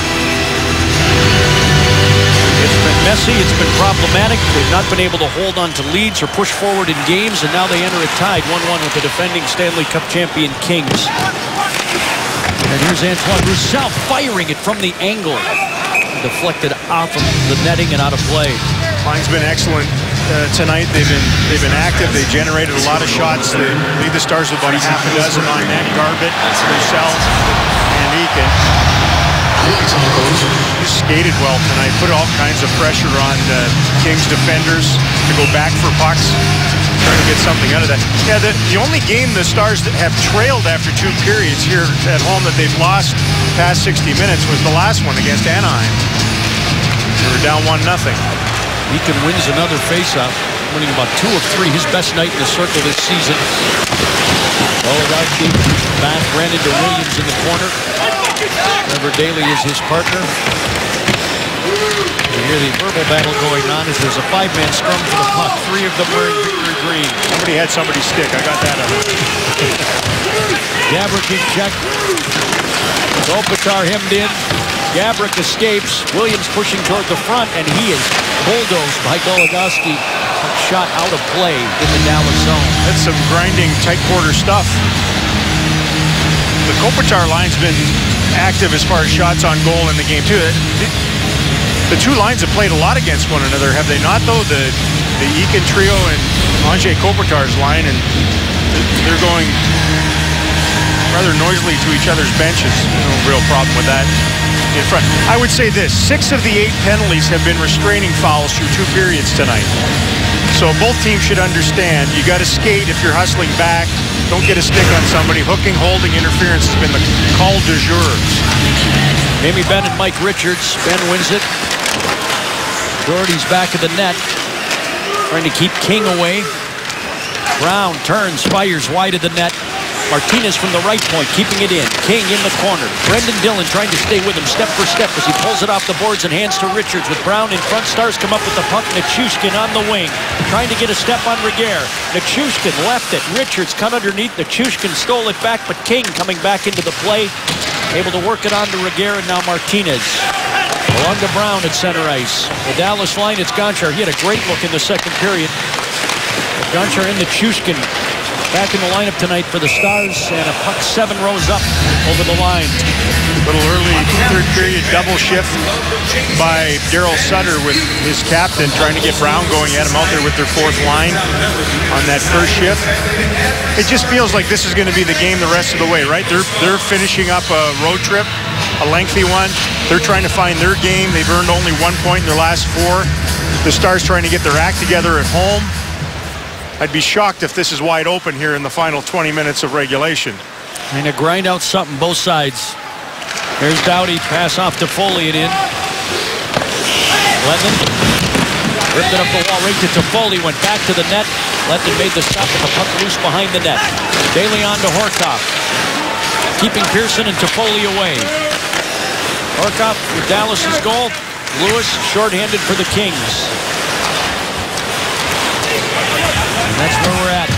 It's been messy, it's been problematic. They've not been able to hold on to leads or push forward in games, and now they enter it tied 1-1 with the defending Stanley Cup champion Kings. And here's Antoine Roussel firing it from the angle. Deflected off of the netting and out of play. Line's been excellent tonight. They've been active. They generated a lot of shots. They lead the Stars with about a half a dozen on net. Garbett, Roussel, and Eakin. Just skated well tonight. Put all kinds of pressure on Kings defenders to go back for pucks. Trying to get something out of that. Yeah, the only game the Stars that have trailed after 2 periods here at home that they've lost past 60 minutes was the last one against Anaheim. They were down 1-0. Eakin wins another faceoff, winning about 2 of 3. His best night in the circle this season. Goligoski back, ran into Williams in the corner. Trevor Daley is his partner. You hear the verbal battle going on as there's a 5-man scrum for the puck. 3 of them wearing victory green. Somebody had somebody's stick. I got that out of it. Gaborik in check. Kopitar hemmed in. Gaborik escapes. Williams pushing toward the front, and he is bulldozed by Goligoski. Shot out of play in the Dallas zone. That's some grinding, tight quarter stuff. The Kopitar line's been active as far as shots on goal in the game too. The 2 lines have played a lot against one another, have they not though? The Eakin trio and Anze Kopitar's line, and they're going rather noisily to each other's benches. No real problem with that in front. I would say this, 6 of the 8 penalties have been restraining fouls through 2 periods tonight. So both teams should understand you got to skate if you're hustling back. Don't get a stick on somebody. Hooking, holding, interference has been the call du jour. Jamie Benn and Mike Richards. Ben wins it. Doherty's back of the net. Trying to keep King away. Brown turns, fires wide of the net. Martinez from the right point, keeping it in. King in the corner. Brendan Dillon trying to stay with him step for step as he pulls it off the boards and hands to Richards. With Brown in front, Stars come up with the puck. Nichushkin on the wing, trying to get a step on Regehr. Nichushkin left it. Richards cut underneath. Nichushkin stole it back, but King coming back into the play. Able to work it on to Regehr, and now Martinez. Along to Brown at center ice. The Dallas line, it's Gonchar. He had a great look in the second period. Gonchar and Nichushkin back in the lineup tonight for the Stars, and a puck 7 rows up over the line. A little early third period double shift by Daryl Sutter with his captain trying to get Brown going. He had him out there with their 4th line on that first shift. It just feels like this is going to be the game the rest of the way, right? They're finishing up a road trip, a lengthy one. They're trying to find their game. They've earned only 1 point in their last 4. The Stars trying to get their act together at home. I'd be shocked if this is wide open here in the final 20 minutes of regulation. Trying to grind out something both sides. There's Doughty, pass off to Foley and in. Lehtinen ripped it up the wall, right to Toffoli, went back to the net. Lehtinen made the stop with the puck loose behind the net. Daley on to Horcoff, keeping Pearson and Toffoli away. Horcoff with Dallas's goal. Lewis shorthanded for the Kings. And that's where we're at.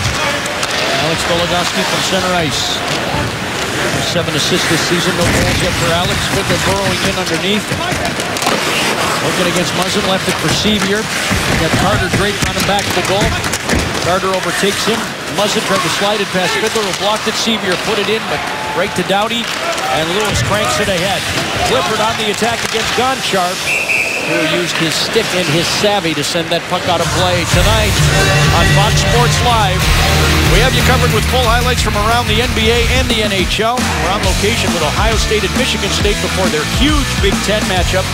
Alex Goligoski from center ice. 7 assists this season. No goals yet for Alex. Fiddler burrowing in underneath. Looking against Muzzin. Left it for Sevier. Got Carter draped on him back to the goal. Carter overtakes him. Muzzin tried to slide it past Fiddler, who blocked it. Sevier put it in, but right to Doughty. And Lewis cranks it ahead. Clifford on the attack against Gonchar. who used his stick and his savvy to send that puck out of play. Tonight on Fox Sports Live, we have you covered with full highlights from around the NBA and the NHL. We're on location with Ohio State and Michigan State before their huge Big Ten matchup.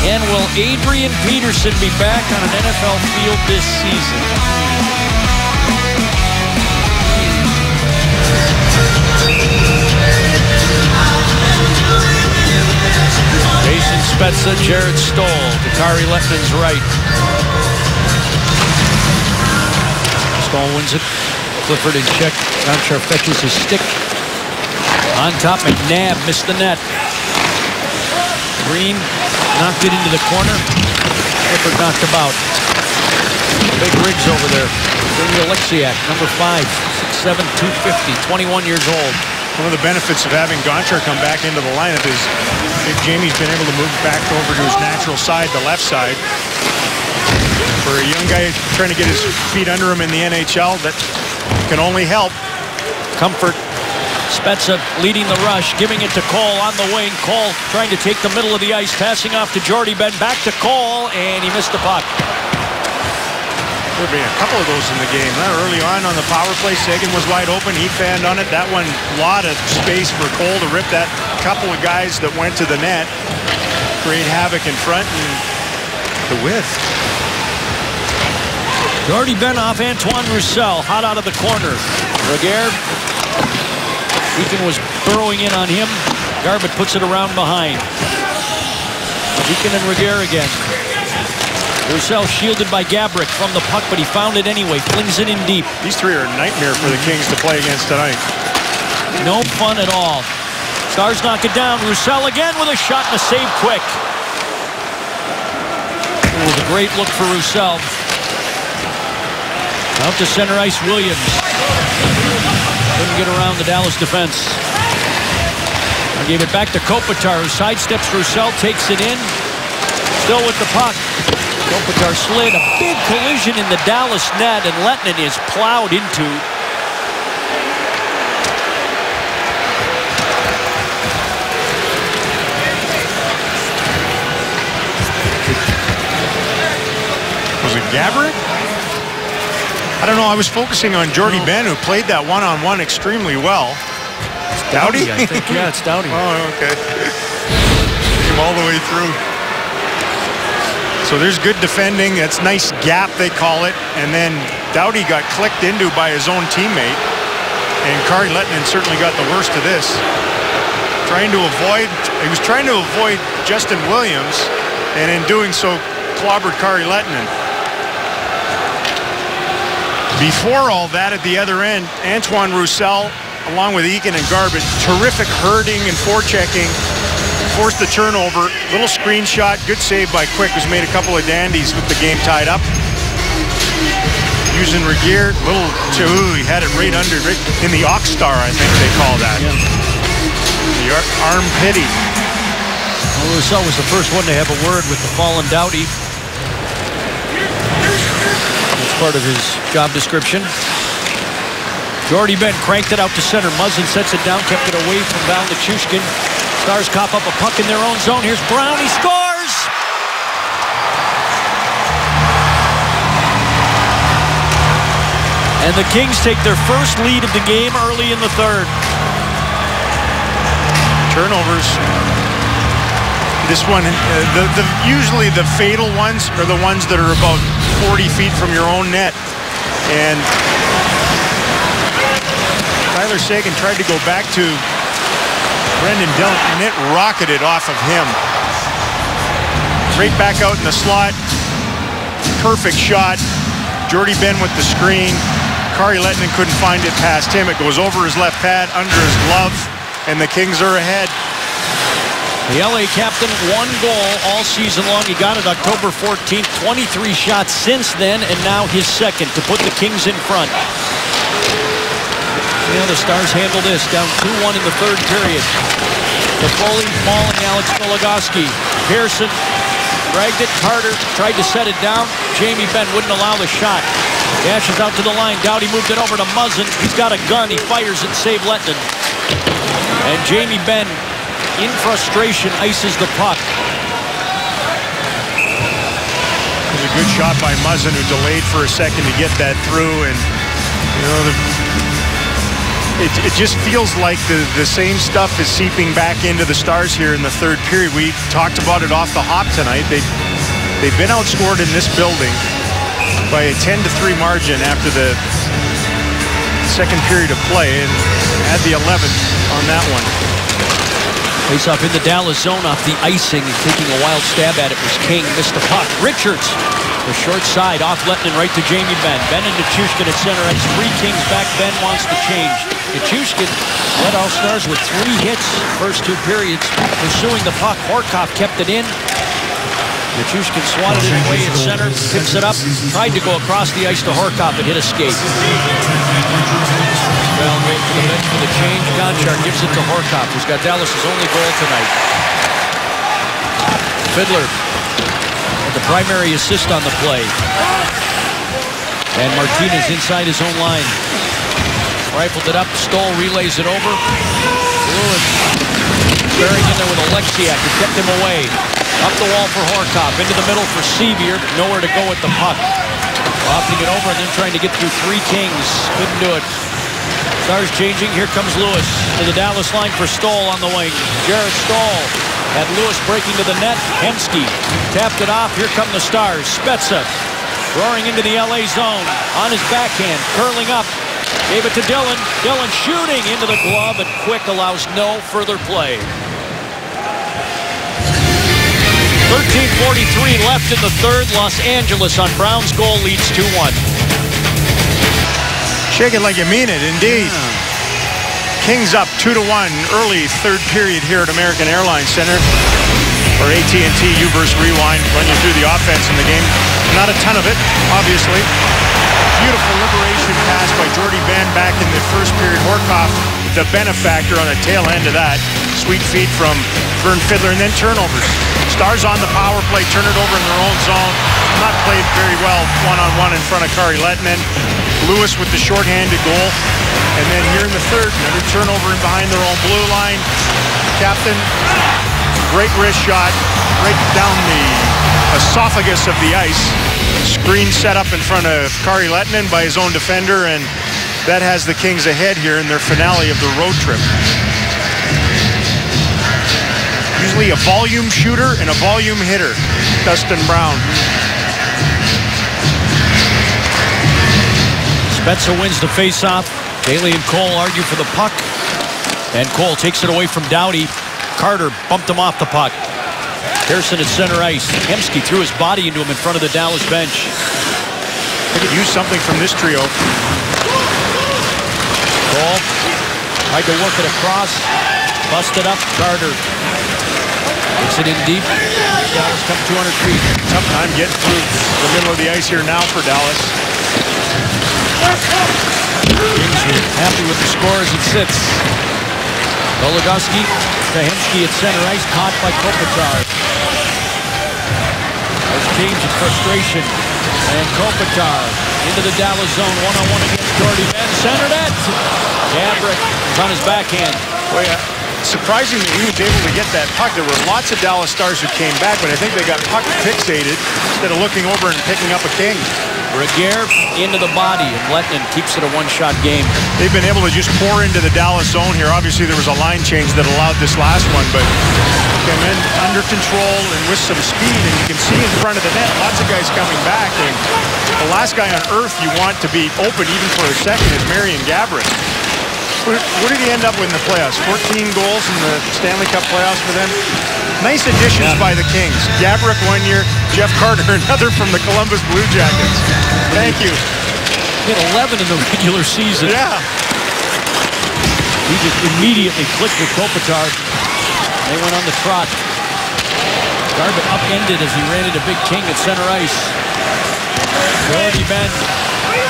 And will Adrian Peterson be back on an NFL field this season? Jason Spezza, Jared Stoll to Kari Lettman's right. Stoll wins it. Clifford in check. Gonchar fetches his stick. On top, McNabb missed the net. Green knocked it into the corner. Clifford knocked about. Big Riggs over there. Brady Alexiak, number 5, 6'7", 250, 21 years old. One of the benefits of having Gonchar come back into the lineup is Big Jamie's been able to move back over to his natural side, the left side. For a young guy trying to get his feet under him in the NHL, that can only help. Comfort. Spezza leading the rush, giving it to Cole on the wing. Cole trying to take the middle of the ice, passing off to Jordy Ben, back to Cole, and he missed the puck. There'll be a couple of those in the game. Early on the power play, Seguin was wide open. He fanned on it. That one, a lot of space for Cole to rip that couple of guys that went to the net. Create havoc in front and the width. Jordy Ben off Antoine Roussel, hot out of the corner. Reguer. Deacon was burrowing in on him. Garbutt puts it around behind. Deacon and Reguer again. Roussel shielded by Gabrick from the puck, but he found it anyway. Flings it in deep. These three are a nightmare for the Kings to play against tonight. No fun at all. Stars knock it down. Roussel again with a shot and a save quick. It was a great look for Roussel. Out to center ice, Williams. Couldn't get around the Dallas defense. I gave it back to Kopitar, who sidesteps Roussel, takes it in. Still with the puck. Kopitar slid. A big collision in the Dallas net, and Lettinen is plowed into. Was it Gabrick? I don't know. I was focusing on Jordy Ben, who played that one-on-one extremely well. Doughty, I think. Yeah, it's Doughty. Oh, okay. Came all the way through. So there's good defending. That's nice gap, they call it. And then Doughty got clicked into by his own teammate. And Kari Lettinen certainly got the worst of this. He was trying to avoid Justin Williams, and in doing so, clobbered Kari Lettinen. Before all that, at the other end, Antoine Roussel, along with Eakin and Garbutt, terrific herding and forechecking, forced the turnover. Little screenshot, good save by Quick, who's made a couple of dandies with the game tied up. Using Reguer, he had it right under, right in the ox star, I think they call that. Yeah. The arm pity. Well, Roussel was the first one to have a word with the fallen Doughty. Part of his job description. Jordy Ben cranked it out to center. Muzzin sets it down, kept it away from Val Nichushkin. Stars cough up a puck in their own zone. Here's Brown, he scores! And the Kings take their first lead of the game early in the third. Turnovers. This one, usually the fatal ones are the ones that are about 40 feet from your own net. And Tyler Seguin tried to go back to Brendan Dillon, and it rocketed off of him. Right back out in the slot. Perfect shot. Jordy Ben with the screen. Kari Lettinen couldn't find it past him. It goes over his left pad, under his glove, and the Kings are ahead. The LA captain, 1 goal all season long. He got it October 14th. 23 shots since then, and now his second to put the Kings in front. Yeah, the Stars handle this. Down 2-1 in the third period. Toffoli mauling Alex Goligoski. Pearson dragged it. Carter tried to set it down. Jamie Benn wouldn't allow the shot. Dashes out to the line. Doughty moved it over to Muzzin. He's got a gun. He fires it. Save Lettinen. And Jamie Benn, in frustration, ices the puck. good shot by Muzzin, who delayed for a second to get that through. And, you know, it just feels like the same stuff is seeping back into the Stars here in the third period. We talked about it off the hop tonight. They've been outscored in this building by a 10-3 margin after the second period of play, and had the 11th on that one. Face off in the Dallas zone off the icing, and taking a wild stab at it was King. Missed the puck. Richards, the short side off Lettinen right to Jamie Benn. Benn and Nichushkin at center ice. 3 Kings back. Benn wants to change. Nichushkin led all Stars with 3 hits first 2 periods. Pursuing the puck. Horcoff kept it in. Nichushkin swatted it away at center. Picks it up. Tried to go across the ice to Horcoff and hit a skate. Well, wait for the bench for the change. Gonchar gives it to Horcoff, who's got Dallas' only goal tonight. Fiddler had the primary assist on the play. And Martinez inside his own line. Rifled it up. Stoll relays it over. Lewis bearing in there with Alexiak, who kept him away. Up the wall for Horcoff. Into the middle for Sevier. Nowhere to go with the puck. Lofting it over and then trying to get through 3 Kings. Couldn't do it. Stars changing. Here comes Lewis to the Dallas line for Stoll on the wing. Jared Stoll had Lewis breaking to the net. Hemsky tapped it off. Here come the Stars. Spezza roaring into the LA zone on his backhand, curling up. Gave it to Dillon. Dillon shooting into the glove, and Quick allows no further play. 13:43 left in the third. Los Angeles on Brown's goal leads 2-1. Shake it like you mean it, indeed. Kings up 2-1 early third period here at American Airlines Center. Or AT&T U-verse Rewind, run you through the offense in the game. Not a ton of it, obviously. Beautiful liberation pass by Jordy Benn back in the first period. Horcoff, the benefactor on the tail end of that. Sweet feet from Vern Fiddler, and then turnovers. Stars on the power play, turn it over in their own zone. Not played very well one-on-one in front of Kari Lettinen. Lewis with the shorthanded goal. And then here in the third, another turnover in behind their own blue line. Captain, great wrist shot right down the esophagus of the ice. Screen set up in front of Kari Lettinen by his own defender, and that has the Kings ahead here in their finale of the road trip. Usually a volume shooter and a volume hitter, Dustin Brown. Spezza wins the faceoff. Daly and Cole argue for the puck, and Cole takes it away from Doughty. Carter bumped him off the puck. Pearson at center ice. Hemsky threw his body into him in front of the Dallas bench. They could use something from this trio. Cole tried to work it across. Busted up. Carter gets it in deep. Dallas come 200 feet. Tough time getting through the middle of the ice here now for Dallas. Kings are happy with the score as it sits. Goligoski to Hemsky at center ice, caught by Kopitar. There's change in frustration. And Kopitar into the Dallas zone, one-on-one against Jordy Benn. Centered it. Gabrick is on his backhand. Well, yeah. Surprising that he was able to get that puck. There were lots of Dallas Stars who came back, but I think they got puck fixated instead of looking over and picking up a King. Regehr into the body, and Lettinen keeps it a one-shot game. They've been able to just pour into the Dallas zone here. Obviously, there was a line change that allowed this last one, but came in under control and with some speed, and you can see in front of the net, lots of guys coming back, and the last guy on earth you want to be open even for a second is Marian Gaborik. What did he end up with in the playoffs? 14 goals in the Stanley Cup playoffs for them. Nice additions by the Kings. Gaborik 1 year, Jeff Carter another from the Columbus Blue Jackets. Thank you. He had 11 in the regular season. Yeah. He just immediately clicked with Kopitar. They went on the trot. Garbutt upended as he ran into Big King at center ice. Jordy Benn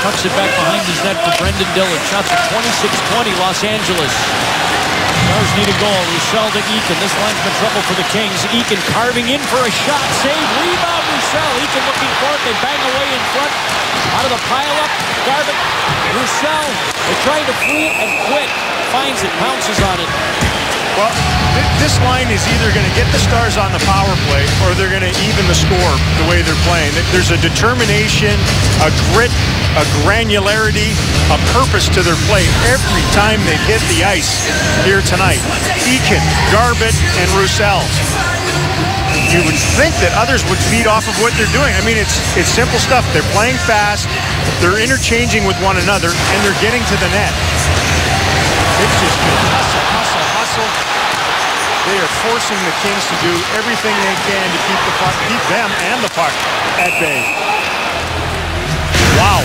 tucks it back behind his net for Brendan Dillon. Shots at 26-20, Los Angeles. Stars need a goal. Roussel to Eakin. This line's been trouble for the Kings. Eakin carving in for a shot. Save. Rebound. Roussel. Eakin looking for it. They bang away in front. Out of the pile-up. Garbutt. Roussel. They're trying to free it and quit. Finds it. Pounces on it. Well, this line is either going to get the Stars on the power play or they're going to even the score the way they're playing. There's a determination, a grit, a granularity, a purpose to their play every time they hit the ice here tonight. Eakin, Garbutt, and Roussel. You would think that others would feed off of what they're doing. I mean, it's simple stuff. They're playing fast, they're interchanging with one another, and they're getting to the net. It's just hustle, hustle, hustle. They are forcing the Kings to do everything they can to keep the puck, keep them and the puck at bay. Wow.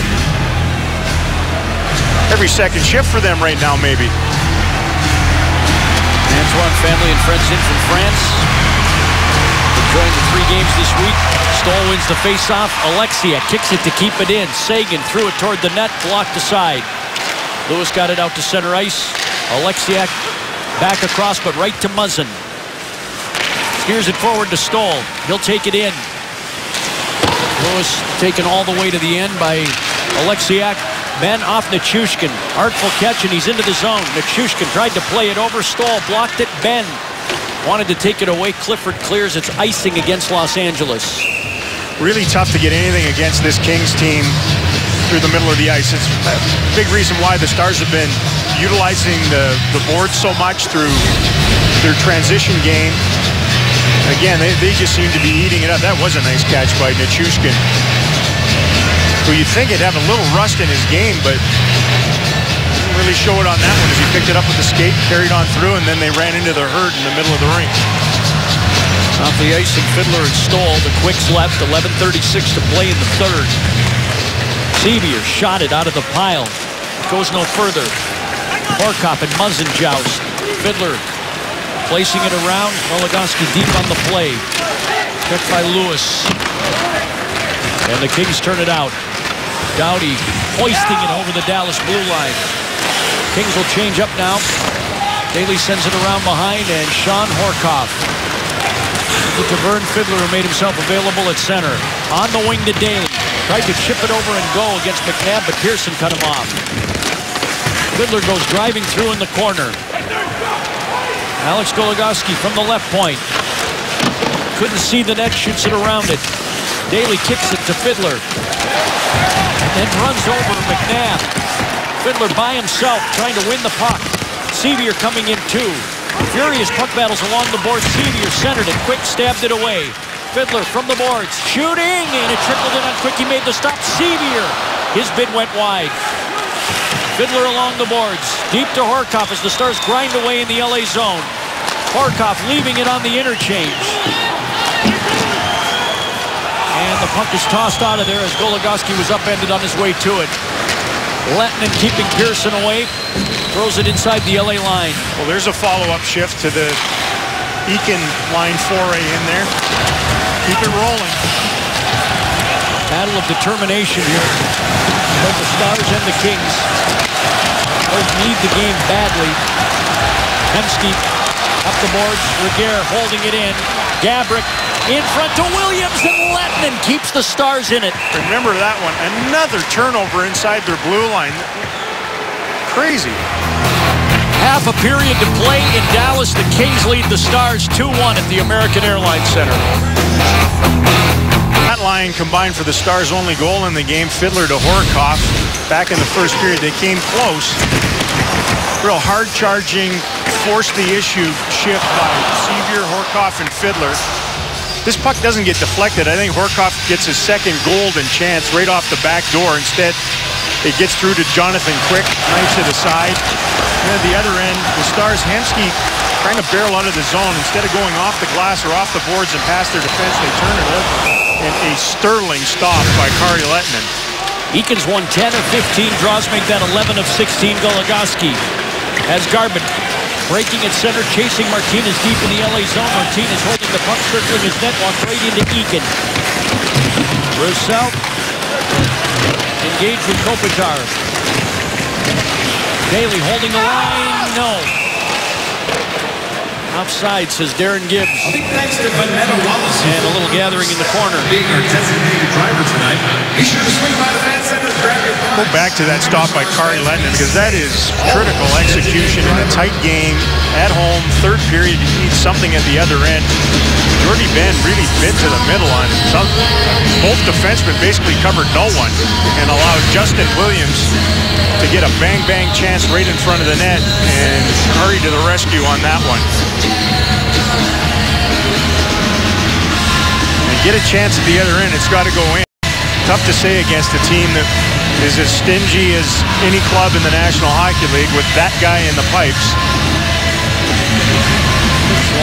Every second shift for them right now, maybe. Antoine family and friends in from France. Enjoying the 3 games this week. Stoll wins the faceoff. Alexia kicks it to keep it in. Sagan threw it toward the net, blocked aside. Lewis got it out to center ice. Alexiak back across, but right to Muzzin. Steers it forward to Stoll. He'll take it in. Lewis taken all the way to the end by Alexiak. Ben off Nichushkin. Artful catch, and he's into the zone. Nichushkin tried to play it over. Stoll blocked it. Ben wanted to take it away. Clifford clears. It's icing against Los Angeles. Really tough to get anything against this Kings team through the middle of the ice. It's a big reason why the Stars have been utilizing the board so much through their transition game. Again, they just seem to be eating it up. That was a nice catch by Nichushkin, who you'd think he'd have a little rust in his game, but didn't really show it on that one as he picked it up with the skate, carried on through, and then they ran into the herd in the middle of the rink. Off the ice, and Fiddler and Stoll. The Quicks left. 11:36 to play in the third. Sevier shot it out of the pile. Goes no further. Horcoff and Muzzin joust. Fiddler placing it around. Goligoski deep on the play. Checked by Lewis. And the Kings turn it out. Doughty hoisting it over the Dallas blue line. Kings will change up now. Daly sends it around behind, and Sean Horcoff. To Vern Fiddler, who made himself available at center. On the wing to Daly. Tried to chip it over and go against McNabb, but Pearson cut him off. Fiddler goes driving through in the corner. Alex Goligoski from the left point. Couldn't see the net, shoots it around it. Daly kicks it to Fiddler. And then runs over to McNabb. Fiddler by himself trying to win the puck. Sevier coming in too. Furious puck battles along the boards. Sevier centered it. Quick stabbed it away. Fiddler from the boards. Shooting! And it trickled in on Quick. He made the stop. Sevier. His bid went wide. Fiddler along the boards. Deep to Horcoff as the Stars grind away in the LA zone. Horcoff leaving it on the interchange. And the puck is tossed out of there as Goligoski was upended on his way to it. Lettinen keeping Pearson away. Throws it inside the LA line. Well, there's a follow-up shift to the Eakin line foray in there. Keep it rolling. Battle of determination here. Both the Stars and the Kings both need the game badly. Hemsky up the boards. Reguer holding it in. Gabrick in front to Williams, and Lettinen keeps the Stars in it. Remember that one. Another turnover inside their blue line. Crazy. Half a period to play in Dallas. The Kings lead the Stars 2-1 at the American Airlines Center. That line combined for the Stars' only goal in the game. Fiddler to Horcoff. Back in the first period, they came close. Real hard-charging, forced the issue shift by Sevier, Horcoff, and Fiddler. This puck doesn't get deflected. I think Horcoff gets his second golden chance right off the back door. Instead, it gets through to Jonathan Quick, knifes it aside. And at the other end, the Stars, Hemsky trying to barrel out of the zone. Instead of going off the glass or off the boards and past their defense, they turn it over. And a sterling stop by Kari Lettinen. Eakins won 10 of 15. Draws make that 11 of 16. Goligoski has Garbutt breaking at center, chasing Martinez deep in the LA zone. Martinez holding the puck, circling his net, walked right into Eakin. Roussel engaged with Kopitar. Daly holding the line. No. Offside, says Darren Gibbs. Thanks to Vanetta Wallace. And a little gathering in the corner. Being our designated driver tonight. Be sure to swing by the fan center and grab your Go back to that stop by Kari Lehtonen, because that is critical execution in a tight game at home. Third period, you need something at the other end. Jordy Ben really bit to the middle on it. Both defensemen basically covered no one and allowed Justin Williams to get a bang-bang chance right in front of the net, and Kari to the rescue on that one. And get a chance at the other end, it's got to go in. Tough to say against a team that is as stingy as any club in the National Hockey League with that guy in the pipes.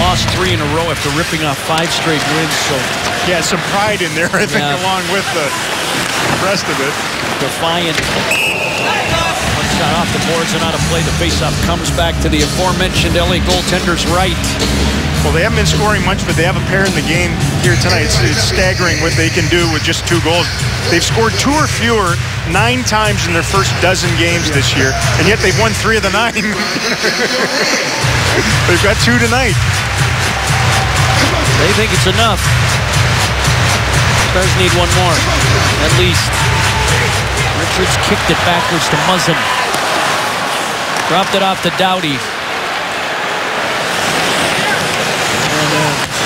Lost 3 in a row after ripping off 5 straight wins. So yeah, some pride in there, I think, along with the rest of it. Defiant. One shot off the boards and out of play. The faceoff comes back to the aforementioned LA goaltender's right. Well, they haven't been scoring much, but they have a pair in the game here tonight. It's staggering what they can do with just 2 goals. They've scored 2 or fewer 9 times in their first dozen games this year, and yet they've won 3 of the 9. They've got 2 tonight. They think it's enough. Stars need 1 more, at least. Richards kicked it backwards to Muzzin. Dropped it off to Doughty.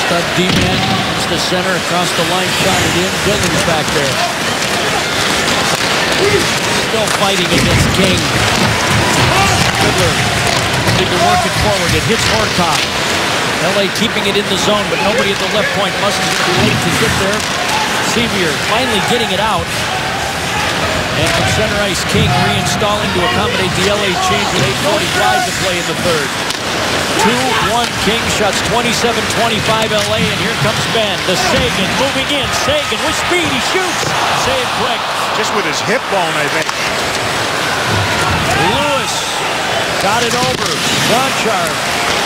Stud D-man comes to center, across the line, shot it in. Dillon's back there. Still fighting against King. Fiddler. They've been working forward. It hits Horcock. LA keeping it in the zone, but nobody at the left point. Muslin's going to be late to get there. Sevier finally getting it out. And from center ice, King reinstalling to accommodate the LA change with 8:45 to play in the third. 2-1 King, shots 27-25 LA, and here comes Ben. The Seguin moving in. Seguin with speed, he shoots. Save quick. Just with his hip bone, I think. Lewis got it over. Gonchar.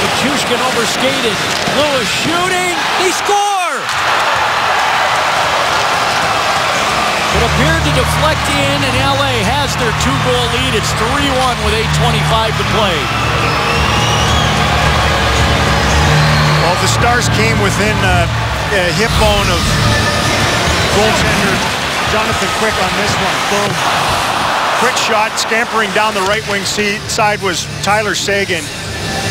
Nichushkin overskated. Lewis shooting. They score! It appeared to deflect in, and LA has their 2-goal lead. It's 3-1 with 8:25 to play. Well, the Stars came within a hip bone of goaltender Jonathan Quick on this one. Boom. Quick shot, scampering down the right wing side was Tyler Seguin.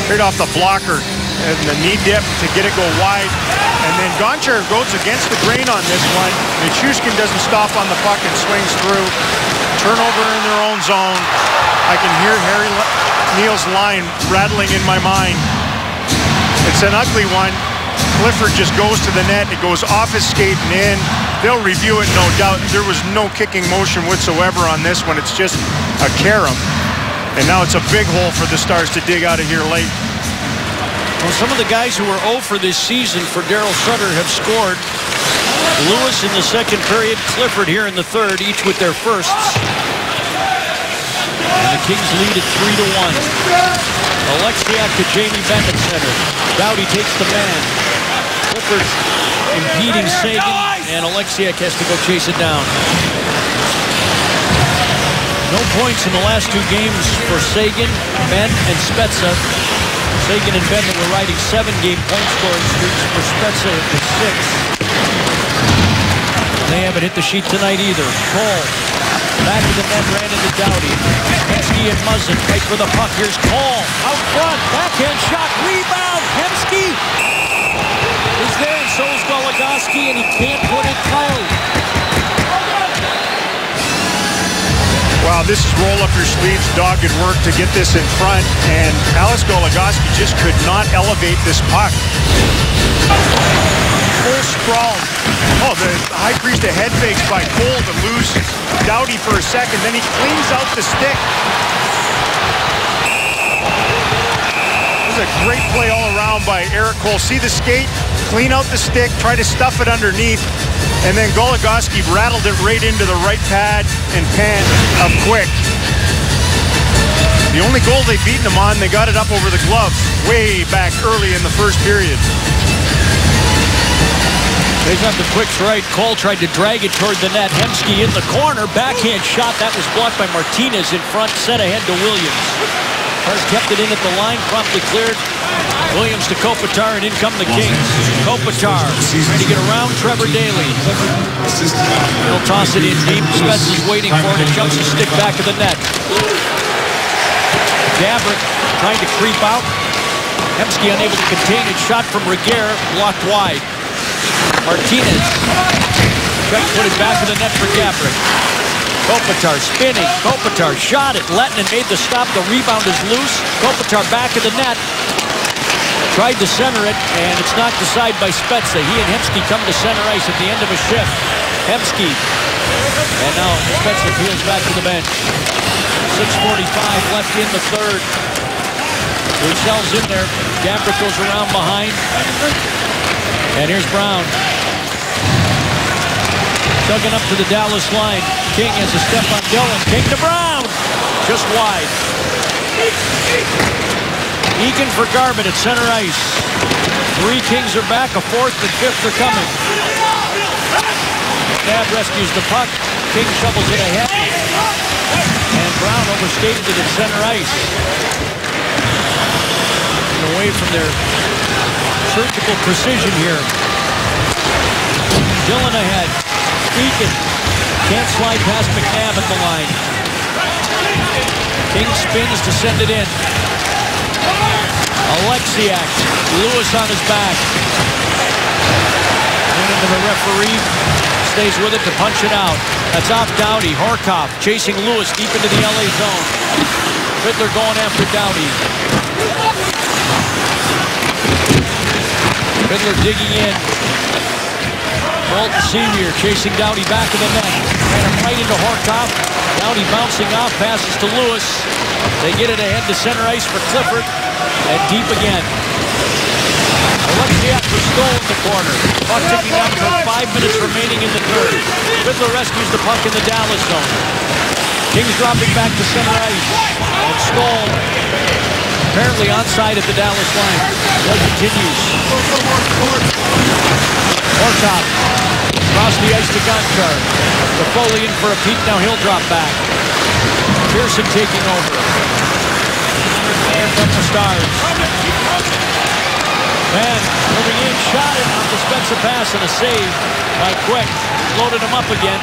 Right off the blocker and the knee dip to get it go wide. And then Gonchar goes against the grain on this one. Nichushkin doesn't stop on the puck and swings through. Turnover in their own zone. I can hear Harry Neal's line rattling in my mind. It's an ugly one. Clifford just goes to the net. It goes off his skate and in. They'll review it, no doubt. There was no kicking motion whatsoever on this one. It's just a carom. And now it's a big hole for the Stars to dig out of here late. Well, some of the guys who were 0 for this season for Daryl Sutter have scored. Lewis in the second period, Clifford here in the third, each with their firsts. And the Kings lead at 3-1. Alexiak to Jamie Benn at center. Doughty takes the man. Clifford impeding Seguin, and Alexiak has to go chase it down. No points in the last 2 games for Seguin, Benn, and Spezza. Seguin and Benn were riding 7-game point scoring streaks. For Spezza, it was 6. They haven't hit the sheet tonight either. Cole, back to the net, ran into Doughty. Hemsky and Muzzin fight for the puck. Here's Cole, out front, backhand shot, rebound. Hemsky is there, and so is Goligoski, and he can't put it tight. Wow, this is roll up your sleeves, dogged work to get this in front, and Alex Goligoski just could not elevate this puck. Full sprawl. Oh, the high priest a head fakes by Cole to lose Doughty for a second. Then he cleans out the stick. This is a great play all around by Eric Cole. See the skate, clean out the stick, try to stuff it underneath, and then Goligoski rattled it right into the right pad and pan of Quick. The only goal they've beaten him on, they got it up over the glove way back early in the first period. They got the Quicks right. Cole tried to drag it toward the net. Hemsky in the corner. Backhand shot. That was blocked by Martinez in front. Set ahead to Williams. Stars kept it in at the line, promptly cleared. Williams to Kopitar, and in come the Kings. Kopitar trying to get around Trevor Daley. He'll toss it in deep. Spets is waiting for it and jumps the stick back of the net. Gabrick trying to creep out. Hemsky unable to contain it. Shot from Reguer, blocked wide. Martinez. Check put it back of the net for Gabrick. Kopitar spinning. Kopitar shot it. Lettinen made the stop. The rebound is loose. Kopitar back of the net. Tried to center it, and it's knocked aside by Spezza. He and Hemsky come to center ice at the end of a shift. Hemsky. And now Spezza peels back to the bench. 6:45 left in the third. Roussell's in there. Gabrick goes around behind. And here's Brown. Tugging up to the Dallas line. King has a step on Dillon. King to Brown. Just wide. Eakin for Garbutt at center ice. 3 Kings are back. A 4th and 5th are coming. Stab rescues the puck. King shovels it ahead. And Brown overstated it at center ice. And away from their surgical precision here. Dillon ahead. Eakin can't slide past McNabb at the line. King spins to send it in. Alexiak. Lewis on his back. And into the referee. Stays with it to punch it out. That's off Doughty. Horkoff chasing Lewis deep into the LA zone. Fiddler going after Doughty. Fiddler digging in. Bolton Senior chasing Doughty back in the net. Ran him right into Horkoff. Doughty bouncing off, passes to Lewis. They get it ahead to center ice for Clifford. And deep again. Alexiak was stolen in the corner. Puck ticking down for 5 minutes remaining in the third. Fiddler rescues the puck in the Dallas zone. Kings dropping back to center ice. And Stoll apparently onside at the Dallas line. Play continues. Horkoff across the ice to Gonchar. The Foley in for a peek. Now he'll drop back. Pearson taking over. Here come the Stars. Man, moving in, shot it off the Spezza pass and a save by Quick. Loaded him up again.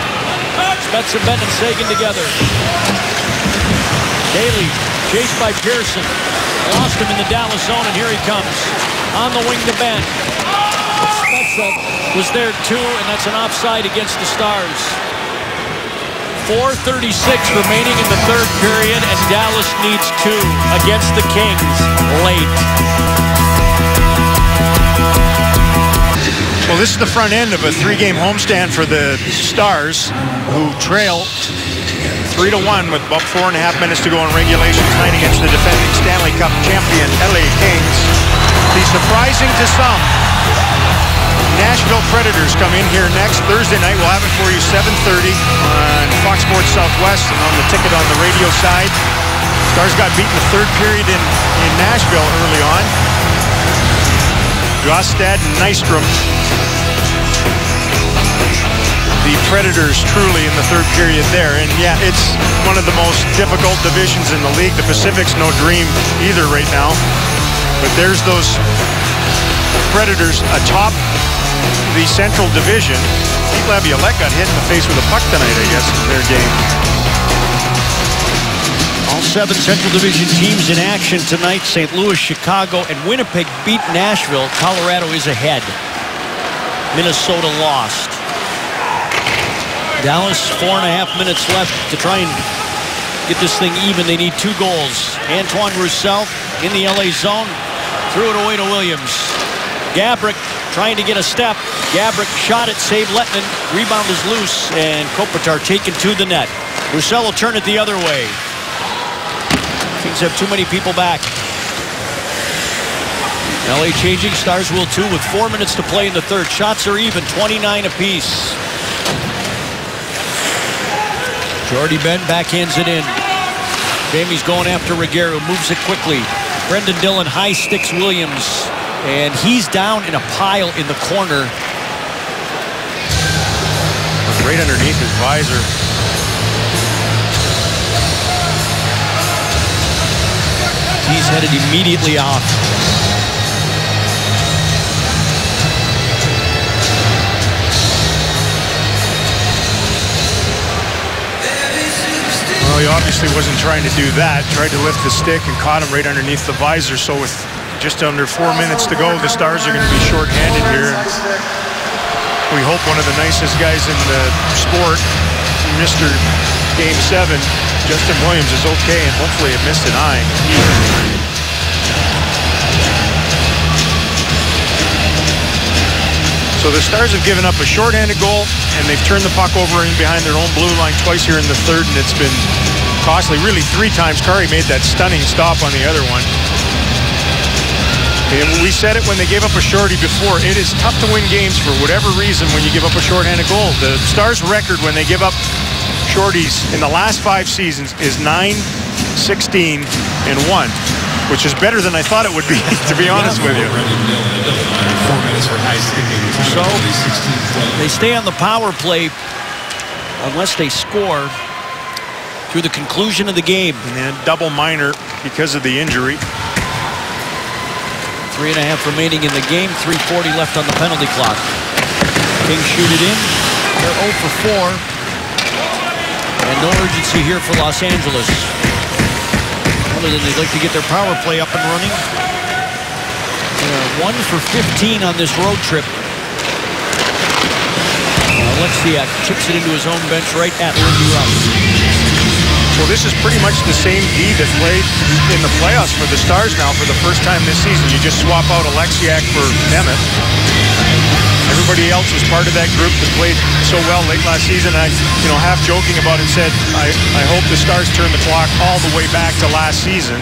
Spezza, Benn, and Seguin together. Daley chased by Pearson. Lost him in the Dallas zone, and here he comes. On the wing to Benn. Spezza was there too, and that's an offside against the Stars. 4:36 remaining in the third period, and Dallas needs 2 against the Kings late. Well, this is the front end of a 3-game homestand for the Stars, who trail 3-1 with about 4.5 minutes to go in regulation tonight against the defending Stanley Cup champion LA Kings. The surprising to some, Nashville Predators come in here next Thursday night. We'll have it for you 7:30 on Fox Sports Southwest and on the ticket on the radio side. Stars got beaten the third period in Nashville early on. Gostad and Nystrom. The Predators truly in the third period there. And yeah, it's one of the most difficult divisions in the league. The Pacific's no dream either right now. But there's those Predators atop the Central Division. Pete Laviolette got hit in the face with a puck tonight, I guess, in their game. All 7 Central Division teams in action tonight. St. Louis, Chicago, and Winnipeg beat Nashville. Colorado is ahead. Minnesota lost. Dallas, 4.5 minutes left to try and get this thing even. They need 2 goals. Antoine Roussel in the LA zone. Threw it away to Williams. Gabrick trying to get a step. Gabrick shot it, saved Lettinen. Rebound is loose, and Kopitar taken to the net. Roussel will turn it the other way. Kings have too many people back. LA changing. Stars will too with 4 minutes to play in the third. Shots are even, 29 apiece. Jordy Benn backhands it in. Jamie's going after Reguer, who moves it quickly. Brendan Dillon high sticks Williams. And he's down in a pile in the corner. Right underneath his visor. headed immediately off. Well, he obviously wasn't trying to do that. Tried to lift the stick and caught him right underneath the visor. So with just under 4 minutes to go, the Stars are going to be shorthanded here. We hope one of the nicest guys in the sport, Mr. Game 7, Justin Williams, is okay, and hopefully it missed an eye. So the Stars have given up a shorthanded goal, and they've turned the puck over in behind their own blue line twice here in the third, and it's been costly. Really 3 times. Kari made that stunning stop on the other one. And we said it when they gave up a shorty before. It is tough to win games for whatever reason when you give up a shorthanded goal. The Stars' record when they give up shorties in the last 5 seasons is 9-16-1, which is better than I thought it would be, to be honest with you. 4 minutes for high sticking. So they stay on the power play unless they score through the conclusion of the game. And then double minor because of the injury. 3.5 remaining in the game. 3:40 left on the penalty clock. Kings shoot it in. They're 0 for 4. And no urgency here for Los Angeles. Other than they'd like to get their power play up and running. They're 1 for 15 on this road trip. Alexiak chips it into his own bench right at Lindy Ruff. Well, this is pretty much the same D that played in the playoffs for the Stars now for the first time this season. You just swap out Alexiak for Nemeth. Everybody else was part of that group that played so well late last season. I, half joking about it, said, I hope the Stars turn the clock all the way back to last season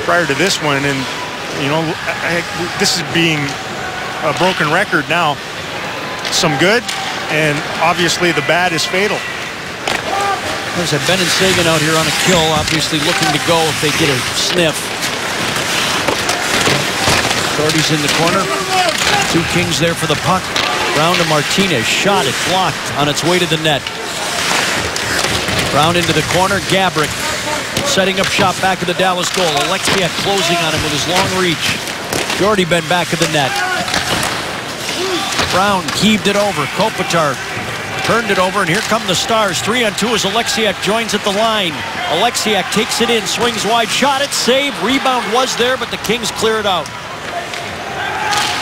prior to this one. And, this is being a broken record now. Some good, and obviously the bad is fatal. There's Ben and Sagan out here on a kill, obviously looking to go if they get a sniff. Doherty's in the corner. 2 Kings there for the puck. Brown to Martinez. Shot it, blocked on its way to the net. Brown into the corner. Gabrick setting up shot back of the Dallas goal. Alexiak closing on him with his long reach. Doherty been back of the net. Brown heaved it over. Kopitar turned it over, and here come the Stars. 3-on-2 as Alexiak joins at the line. Alexiak takes it in, swings wide, shot it, save. Rebound was there, but the Kings clear it out.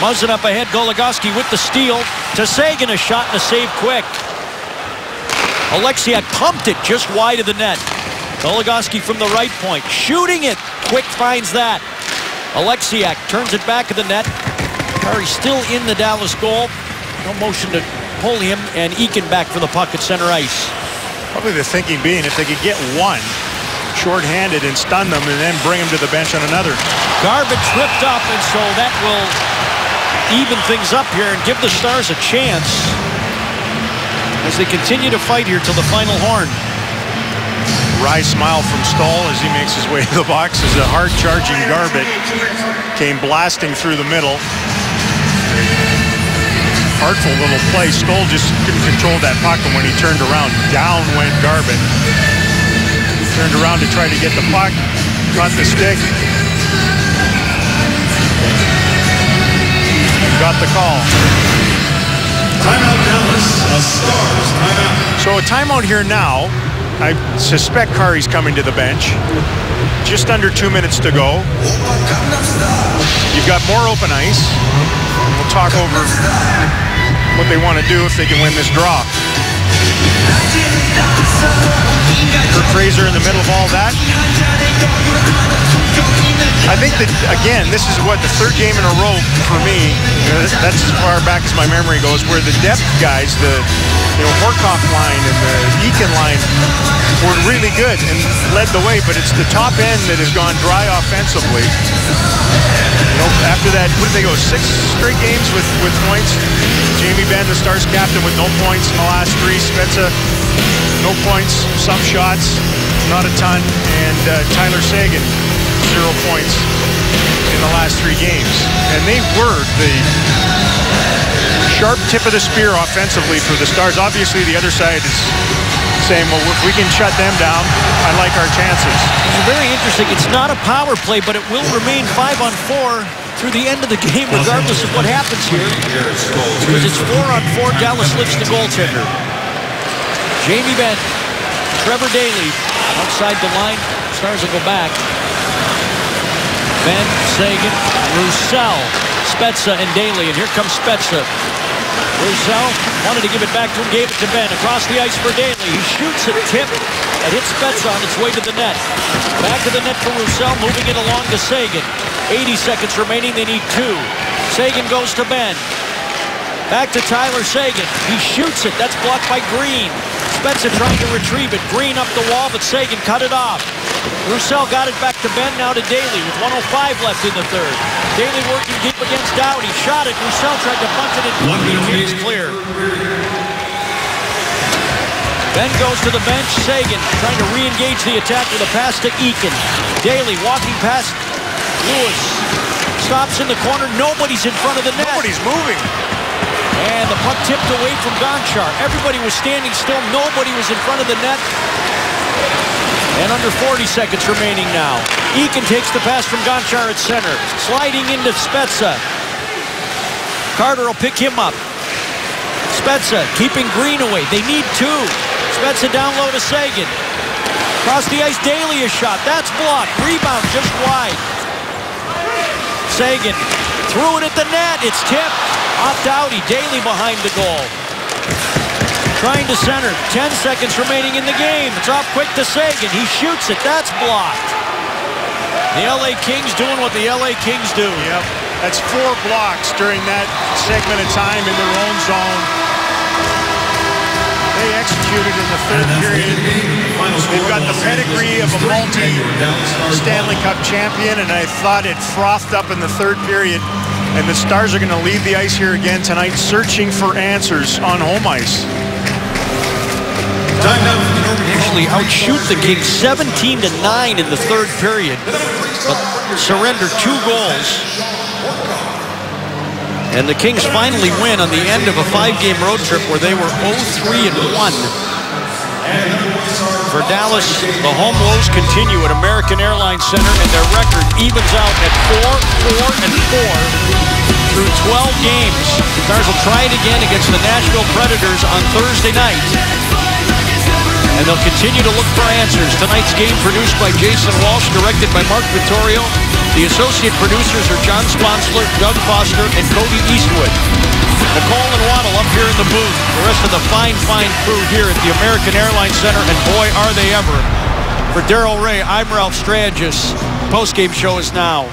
Muzzin up ahead, Goligoski with the steal. To Sagan, a shot and a save quick. Alexiak pumped it just wide of the net. Goligoski from the right point, shooting it. Quick finds that. Alexiak turns it back of the net. Kari still in the Dallas goal. No motion to pull him, and Eakin back for the puck at center ice. Probably the thinking being if they could get one shorthanded and stun them and then bring him to the bench on another. Garbutt tripped up, and so that will even things up here and give the Stars a chance as they continue to fight here till the final horn. Wry smile from Stahl as he makes his way to the box as a hard-charging Garbutt came blasting through the middle. Artful little play. Stoll just couldn't control that puck, and when he turned around, down went Garbutt. Turned around to try to get the puck, caught the stick. Got the call. Timeout Dallas, a Stars timeout. So a timeout here now. I suspect Kari's coming to the bench. Just under 2 minutes to go. You've got more open ice. We'll talk over what they want to do if they can win this draw. Kurt Fraser in the middle of all that. I think that, again, this is what, the third game in a row for me. That's as far back as my memory goes, where the depth guys, the Horkoff line and the Eakin line were really good and led the way, but it's the top end that has gone dry offensively. After that, what did they go, 6 straight games with points? Jamie Benn, the Stars captain, with no points in the last 3. Spezza, no points, some shots, not a ton. And Tyler Sagan, 0 points in the last 3 games. And they were the sharp tip of the spear offensively for the Stars. Obviously, the other side is saying, well, if we can shut them down, I like our chances. It's very interesting. It's not a power play, but it will remain 5-on-4 through the end of the game, regardless of what happens here. Because it's 4-on-4. Dallas lifts the goaltender. Jamie Benn, Trevor Daley, outside the line. Stars will go back. Benn, Seguin, Roussel, Spezza, and Daley. And here comes Spezza. Roussel wanted to give it back to him, gave it to Benn. Across the ice for Daley. He shoots a tip that hits Spezza on its way to the net. Back to the net for Roussel, moving it along to Seguin. 80 seconds remaining, they need 2. Seguin goes to Benn. Back to Tyler Seguin. He shoots it, that's blocked by Green. Spezza trying to retrieve it. Green up the wall, but Seguin cut it off. Roussel got it back to Benn, now to Daley with 1:05 left in the third. Daley working deep against Doughty. Shot it. Roussel tried to punch it in. It's clear. Benn goes to the bench. Seguin trying to re-engage the attack with a pass to Eakin. Daley walking past Lewis. Stops in the corner. Nobody's in front of the net. Nobody's moving. And the puck tipped away from Gonchar. Everybody was standing still. Nobody was in front of the net. And under 40 seconds remaining now. Eakin takes the pass from Gonchar at center. Sliding into Spezza. Carter will pick him up. Spezza keeping Green away. They need 2. Spezza down low to Seguin. Across the ice, Daley a shot. That's blocked. Rebound just wide. Seguin threw it at the net. It's tipped. Off Doughty. Daley behind the goal. Trying to center. 10 seconds remaining in the game. It's off quick to Seguin. He shoots it. That's blocked. The LA Kings doing what the LA Kings do. Yep. That's 4 blocks during that segment of time in their own zone. They executed in the third period. They've got the pedigree of a multi-Stanley Cup champion, and I thought it frothed up in the third period. And the Stars are going to leave the ice here again tonight, searching for answers on home ice. Actually outshoot the Kings 17-9 in the third period, but surrender 2 goals. And the Kings finally win on the end of a 5-game road trip where they were 0-3-1. For Dallas, the home woes continue at American Airlines Center, and their record evens out at 4-4-4 through 12 games. The Stars will try it again against the Nashville Predators on Thursday night. And they'll continue to look for answers. Tonight's game produced by Jason Walsh, directed by Mark Vittorio. The associate producers are John Sponsler, Doug Foster, and Cody Eastwood. Nicole and Waddle up here in the booth. The rest of the fine crew here at the American Airlines Center, and boy, are they ever. For Darryl Ray, I'm Ralph Strangis. Postgame show is now.